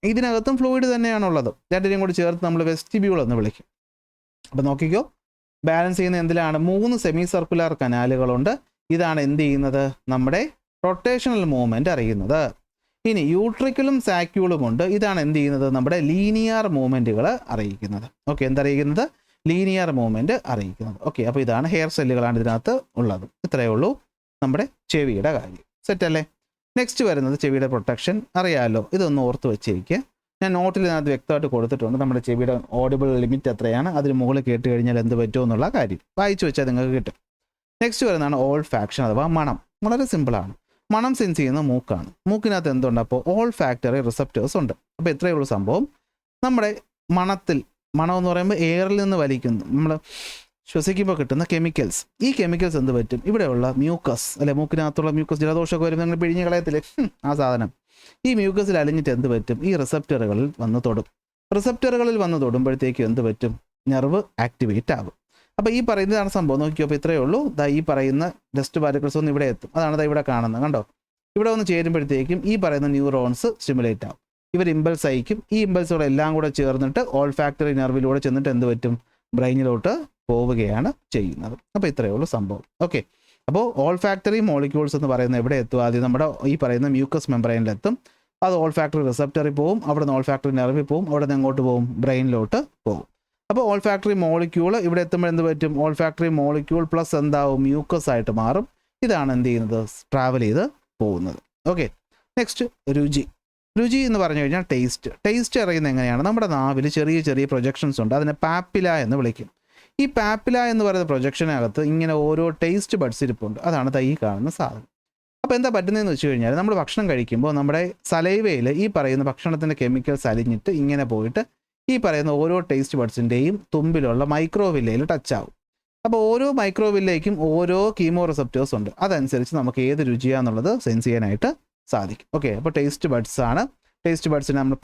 ഇതിനകത്തും ഫ്ലൂയിഡ് തന്നെയാണുള്ളത്. രണ്ടിനെയും കൂടി ചേർത്ത് നമ്മൾ വെസ്റ്റിബ്യൂൾ എന്ന് വിളിക്കും. അപ്പോൾ നോക്കിക്കോ, ബാലൻസ് ചെയ്യുന്ന എന്തിലാണ്? 3 സെമി സർക്കുലർ കനാലുകളുണ്ട്. ഇതാണ് എന്ത് ചെയ്യുന്നത്? നമ്മുടെ റൊട്ടേഷണൽ മൂവ്മെൻറ്റ് അറിയുന്നത്. ഇനി യൂട്രിക്കിളും സാക്യൂളും ഉണ്ട്. ഇതാണ് എന്ത് ചെയ്യുന്നത്, നമ്മുടെ ലീനിയർ മൂവ്മെൻറ്റുകൾ അറിയിക്കുന്നത്. ഓക്കെ, എന്തറിയിക്കുന്നത്, ലീനിയർ മൂവ്മെൻറ്റ് അറിയിക്കുന്നത്. ഓക്കെ, അപ്പോൾ ഇതാണ് ഹെയർ സെല്ലുകളാണ് ഇതിനകത്ത് ഉള്ളത്. ഇത്രയേ ഉള്ളൂ നമ്മുടെ ചെവിയുടെ കാര്യം. സെറ്റല്ലേ? നെക്സ്റ്റ് വരുന്നത് ചെവിയുടെ പ്രൊട്ടക്ഷൻ. അറിയാമല്ലോ, ഇതൊന്ന് ഓർത്ത് വെച്ചിരിക്കുക. ഞാൻ നോട്ടിൽ ഇതിനകത്ത് വ്യക്തമായിട്ട് കൊടുത്തിട്ടുണ്ട് നമ്മുടെ ചെവിയുടെ ഓഡിബിൾ ലിമിറ്റ് എത്രയാണ്, അതിന് മുകളിൽ കേട്ട് കഴിഞ്ഞാൽ എന്ത് പറ്റുമെന്നുള്ള കാര്യം വായിച്ചു വെച്ചാൽ നിങ്ങൾക്ക് കിട്ടും. നെക്സ്റ്റ് വരുന്നതാണ് ഓൾ ഫാക്ഷൻ അഥവാ മണം. വളരെ സിമ്പിളാണ്. മണം സെൻസ് ചെയ്യുന്ന മൂക്കാണ്. മൂക്കിനകത്ത് എന്തുണ്ട്, അപ്പോൾ ഓൾ ഫാക്ടറി റിസപ്റ്റേഴ്സ് ഉണ്ട്. അപ്പോൾ ഇത്രയേ ഉള്ളൂ സംഭവം. നമ്മുടെ മണം എന്ന് പറയുമ്പോൾ എയറിൽ നിന്ന് വലിക്കുന്നു, നമ്മൾ ശ്വസിക്കുമ്പോൾ കിട്ടുന്ന കെമിക്കൽസ്. ഈ കെമിക്കൽസ് എന്ത് പറ്റും, ഇവിടെയുള്ള മ്യൂക്കസ് അല്ലെ, മൂക്കിനകത്തുള്ള മ്യൂക്കസ്, ജലദോഷമൊക്കെ വരുമ്പോൾ നിങ്ങൾ പിഴിഞ്ഞ് കളയത്തില്ലേ ആ സാധനം, ഈ മ്യൂക്കസിൽ അലിഞ്ഞിട്ട് എന്ത് പറ്റും, ഈ റിസപ്റ്ററുകളിൽ വന്ന് തൊടും. റിസപ്റ്ററുകളിൽ വന്ന് തൊടുമ്പോഴത്തേക്കും എന്ത് പറ്റും, നെർവ് ആക്ടിവേറ്റ് ആകും. അപ്പോൾ ഈ പറയുന്നതാണ് സംഭവം. നോക്കിയോ, അപ്പോൾ ഇത്രയേ ഉള്ളൂ. ഈ പറയുന്ന ഡസ്റ്റ് പാർട്ടിക്കിൾസ് ഒന്ന് ഇവിടെ എത്തും. അതാണ് ഇവിടെ കാണുന്നത്. കണ്ടോ, ഇവിടെ ഒന്ന് ചേരുമ്പോഴത്തേക്കും ഈ പറയുന്ന ന്യൂറോൺസ് സ്റ്റിമുലേറ്റ് ആവും. ഇവർ ഇമ്പൾസ് അയക്കും. ഈ ഇമ്പൾസുകളെല്ലാം കൂടെ ചേർന്നിട്ട് ഓൾ ഫാക്ടറി നെർവിലൂടെ ചെന്നിട്ട് എന്ത് പറ്റും, ബ്രെയിനിലോട്ട് പോവുകയാണ് ചെയ്യുന്നത്. അപ്പോൾ ഇത്രയേ ഉള്ളൂ സംഭവം. ഓക്കെ, അപ്പോൾ ഓൾ ഫാക്ടറി മോളിക്യൂൾസ് എന്ന് പറയുന്നത് എവിടെ എത്തും, ആദ്യം നമ്മുടെ ഈ പറയുന്ന മ്യൂക്കസ് മെംബ്രെയിനിലെത്തും. അത് ഓൾ ഫാക്ടറി റിസപ്റ്ററിൽ പോവും. അവിടെ നിന്ന് ഓൾ ഫാക്ടറി നെർവിൽ പോവും. അവിടെ നിന്ന് എങ്ങോട്ട് പോവും, ബ്രെയിനിലോട്ട് പോകും. അപ്പോൾ ഓൾ ഫാക്ടറി മോളിക്യൂൾ ഇവിടെ എത്തുമ്പോൾ എന്ത് പറ്റും, ഓൾ ഫാക്ടറി മോളിക്യൂൾ പ്ലസ് എന്താവും, മ്യൂക്കസ് ആയിട്ട് മാറും. ഇതാണ് എന്ത് ചെയ്യുന്നത്, ട്രാവൽ ചെയ്ത് പോകുന്നത്. ഓക്കെ, നെക്സ്റ്റ് രുചി. രുചി എന്ന് പറഞ്ഞു കഴിഞ്ഞാൽ ടേസ്റ്റ് അറിയുന്നത് എങ്ങനെയാണ്, നമ്മുടെ നാവിൽ ചെറിയ ചെറിയ പ്രൊജക്ഷൻസ് ഉണ്ട്. അതിനെ പാപ്പില എന്ന് വിളിക്കും. ഈ പാപ്പില എന്ന് പറയുന്ന പ്രൊജക്ഷനകത്ത് ഇങ്ങനെ ഓരോ ടേസ്റ്റ് ബഡ്സ് ഇരിപ്പുണ്ട്. അതാണ് ഈ കാണുന്ന സാധനം. അപ്പോൾ എന്താ പറ്റുന്നതെന്ന് വെച്ച് കഴിഞ്ഞാൽ, നമ്മൾ ഭക്ഷണം കഴിക്കുമ്പോൾ നമ്മുടെ സലൈവയിൽ ഈ പറയുന്ന ഭക്ഷണത്തിൻ്റെ കെമിക്കൽസ് അലിഞ്ഞിട്ട് ഇങ്ങനെ പോയിട്ട് ഈ പറയുന്ന ഓരോ ടേസ്റ്റ് ബഡ്സിൻ്റെയും തുമ്പിലുള്ള മൈക്രോവില്ലയിൽ ടച്ച് ആവും. അപ്പോൾ ഓരോ മൈക്രോവില്ലേക്കും ഓരോ കീമോ റിസപ്റ്റേഴ്സ് ഉണ്ട്. അതനുസരിച്ച് നമുക്ക് ഏത് രുചിയാണെന്നുള്ളത് സെൻസ് ചെയ്യാനായിട്ട് സാധിക്കും. ഓക്കെ, അപ്പോൾ ടേസ്റ്റ് ബഡ്സ് ആണ്. ടേസ്റ്റ് ബഡ്സിന് നമ്മൾ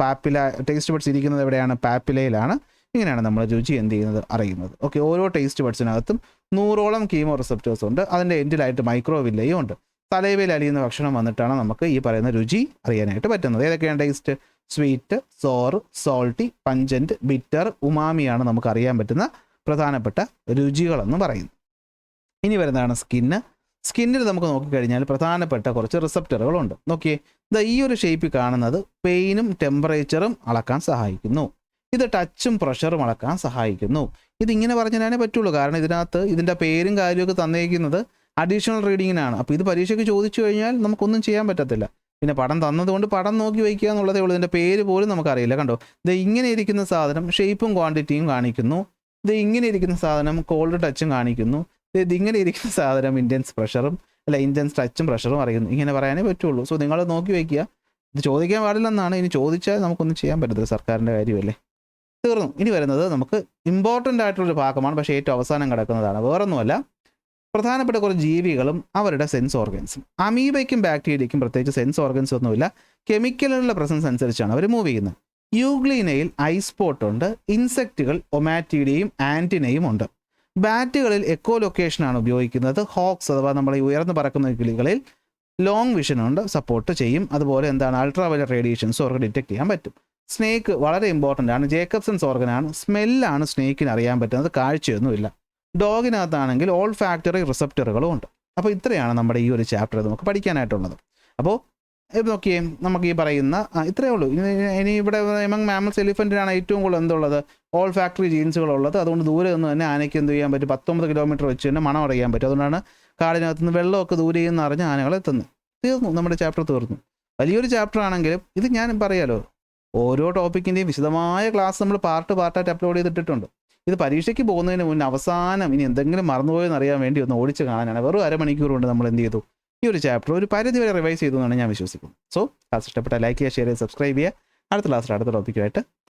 ടേസ്റ്റ് ബഡ്സ് ഇരിക്കുന്നത് എവിടെയാണ്, പാപ്പിലയിലാണ്. ഇങ്ങനെയാണ് നമ്മൾ രുചി എന്ത് ചെയ്യുന്നത്, അറിയുന്നത്. ഓക്കെ, ഓരോ ടേസ്റ്റ് ബഡ്സിനകത്തും 100ഓളം കീമോ റിസപ്റ്റേഴ്സ് ഉണ്ട്. അതിൻ്റെ എൻഡിലായിട്ട് മൈക്രോവില്ലയും ഉണ്ട്. തലൈവയിൽ അലിയുന്ന ഭക്ഷണം വന്നിട്ടാണ് നമുക്ക് ഈ പറയുന്ന രുചി അറിയാനായിട്ട് പറ്റുന്നത്. ഏതൊക്കെയാണ് ടേസ്റ്റ്, സ്വീറ്റ്, സോർ, സോൾട്ടി, പഞ്ചൻറ്റ്, ബിറ്റർ, ഉമാമിയാണ് നമുക്ക് അറിയാൻ പറ്റുന്ന പ്രധാനപ്പെട്ട രുചികളെന്ന് പറയുന്നത്. ഇനി വരുന്നതാണ് സ്കിന്നിൽ നമുക്ക് നോക്കിക്കഴിഞ്ഞാൽ പ്രധാനപ്പെട്ട കുറച്ച് റിസപ്റ്ററുകളുണ്ട്. നോക്കിയേ, ഈ ഒരു ഷേപ്പിൽ കാണുന്നത് പെയിനും ടെമ്പറേച്ചറും അളക്കാൻ സഹായിക്കുന്നു. ഇത് ടച്ചും പ്രഷറും അളക്കാൻ സഹായിക്കുന്നു. ഇതിങ്ങനെ പറഞ്ഞാലേ പറ്റുള്ളൂ, കാരണം ഇതിനകത്ത് ഇതിൻ്റെ പേരും കാര്യമൊക്കെ തന്നേക്കുന്നത് അഡീഷണൽ റീഡിങ്ങിനാണ്. അപ്പോൾ ഇത് പരീക്ഷയ്ക്ക് ചോദിച്ചു കഴിഞ്ഞാൽ നമുക്കൊന്നും ചെയ്യാൻ പറ്റത്തില്ല. പിന്നെ പടം തന്നതുകൊണ്ട് പടം നോക്കി വയ്ക്കുക എന്നുള്ളതേ ഉള്ളൂ. ഇതിൻ്റെ പേര് പോലും നമുക്കറിയില്ല. കണ്ടോ, ഇത് ഇങ്ങനെ ഇരിക്കുന്ന സാധനം ഷേപ്പും ക്വാണ്ടിറ്റിയും കാണിക്കുന്നു. ഇത് ഇങ്ങനെ ഇരിക്കുന്ന സാധനം കോൾഡ് ടച്ചും കാണിക്കുന്നു. ഇത് ഇങ്ങനെ ഇരിക്കുന്ന സാധനം ഇൻറ്റൻസ് ടച്ചും പ്രഷറും അറിയുന്നു. ഇങ്ങനെ പറയാനേ പറ്റുള്ളൂ. സോ നിങ്ങൾ നോക്കി വയ്ക്കുക. ഇത് ചോദിക്കാൻ പാടില്ലെന്നാണ്. ഇനി ചോദിച്ചാൽ നമുക്കൊന്നും ചെയ്യാൻ പറ്റത്തില്ല, സർക്കാരിൻ്റെ കാര്യമല്ലേ. തീർന്നു. ഇനി വരുന്നത് നമുക്ക് ഇമ്പോർട്ടൻ്റ് ആയിട്ടുള്ളൊരു ഭാഗമാണ്, പക്ഷേ ഏറ്റവും അവസാനം കിടക്കുന്നതാണ്. വേറൊന്നുമല്ല, പ്രധാനപ്പെട്ട കുറച്ച് ജീവികളും അവരുടെ സെൻസ് ഓർഗൻസും. അമീബയ്ക്കും ബാക്ടീരിയയ്ക്കും പ്രത്യേകിച്ച് സെൻസ് ഓർഗൻസ് ഒന്നുമില്ല. കെമിക്കലുകളുടെ പ്രസൻസ് അനുസരിച്ചാണ് അവർ മൂവ് ചെയ്യുന്നത്. യൂഗ്ലീനയിൽ ഐസ്പോട്ട് ഉണ്ട്. ഇൻസെക്റ്റുകൾ ഒമാറ്റിഡയും ആൻറ്റിനയും ഉണ്ട്. ബാറ്റുകളിൽ എക്കോ ലൊക്കേഷനാണ് ഉപയോഗിക്കുന്നത്. ഹോക്സ് അഥവാ നമ്മൾ ഈ ഉയർന്നു പറക്കുന്ന കിളികളിൽ ലോങ് വിഷൻ ഉണ്ട്, സപ്പോർട്ട് ചെയ്യും. അതുപോലെ എന്താണ്, അൾട്രാവയലറ്റ് റേഡിയേഷൻസ് അവർക്ക് ഡിറ്റക്ട് ചെയ്യാൻ പറ്റും. സ്നേക്ക് വളരെ ഇമ്പോർട്ടൻ്റ് ആണ്. ജേക്കബ്സൺസ് ഓർഗനാണ്. സ്മെല്ലാണ് സ്നേക്കിന് അറിയാൻ പറ്റുന്നത്, കാഴ്ചയൊന്നുമില്ല. ഡോഗിനകത്താണെങ്കിൽ ഓൾ ഫാക്ടറി റിസപ്റ്ററുകളും ഉണ്ട്. അപ്പോൾ ഇത്രയാണ് നമ്മുടെ ഈ ഒരു ചാപ്റ്റർ നമുക്ക് പഠിക്കാനായിട്ടുള്ളത്. അപ്പോൾ നോക്കിയേ, നമുക്ക് ഈ പറയുന്ന ഇത്രയേ ഉള്ളൂ. ഇനി ഇവിടെ എമംഗ് മാമൽസ് എലിഫൻറ്റിനാണ് ഏറ്റവും കൂടുതൽ എന്തുള്ളത്, ഓൾ ഫാക്ടറി ജീൻസുകളുള്ളത്. അതുകൊണ്ട് ദൂരെ നിന്ന് തന്നെ ആനയ്ക്ക് എന്ത് ചെയ്യാൻ പറ്റും, 19 കിലോമീറ്റർ വെച്ച് തന്നെ മണം അറിയാൻ പറ്റും. അതുകൊണ്ടാണ് കാടിനകത്തുനിന്ന് വെള്ളമൊക്കെ ദൂരെ നിന്ന് അറിഞ്ഞ് ആനകൾ എത്തുന്നത്. തീർന്നു, നമ്മുടെ ചാപ്റ്റർ തീർന്നു. വലിയൊരു ചാപ്റ്റർ ആണെങ്കിലും ഇത് ഞാൻ പറയാലോ, ഓരോ ടോപ്പിക്കിൻ്റെയും വിശദമായ ക്ലാസ് നമ്മൾ പാർട്ടായിട്ട് അപ്ലോഡ് ചെയ്തിട്ടുണ്ട്. ഇത് പരീക്ഷയ്ക്ക് പോകുന്നതിന് മുന്നേ അവസാനം ഇനി എന്തെങ്കിലും മറന്നുപോയെന്ന് അറിയാൻ വേണ്ടി ഒന്ന് ഓടിച്ച് കാണാനാണ്. വെറും അരമണിക്കൂർ കൊണ്ട് നമ്മൾ എന്ത് ചെയ്തു, ഈ ഒരു ചാപ്റ്റർ ഒരു പരിധി വരെ റിവൈസ് ചെയ്തു എന്നാണ് ഞാൻ വിശ്വസിക്കുന്നത്. സോ ക്ലാസ് ഇഷ്ടപ്പെട്ട ലൈക്ക് ചെയ്യുക, ഷെയർ ചെയ്യുക, സബ്സ്ക്രൈബ് ചെയ്യുക. അടുത്ത ക്ലാസ്സിൽ അടുത്ത ടോപ്പിക്കുമായിട്ട്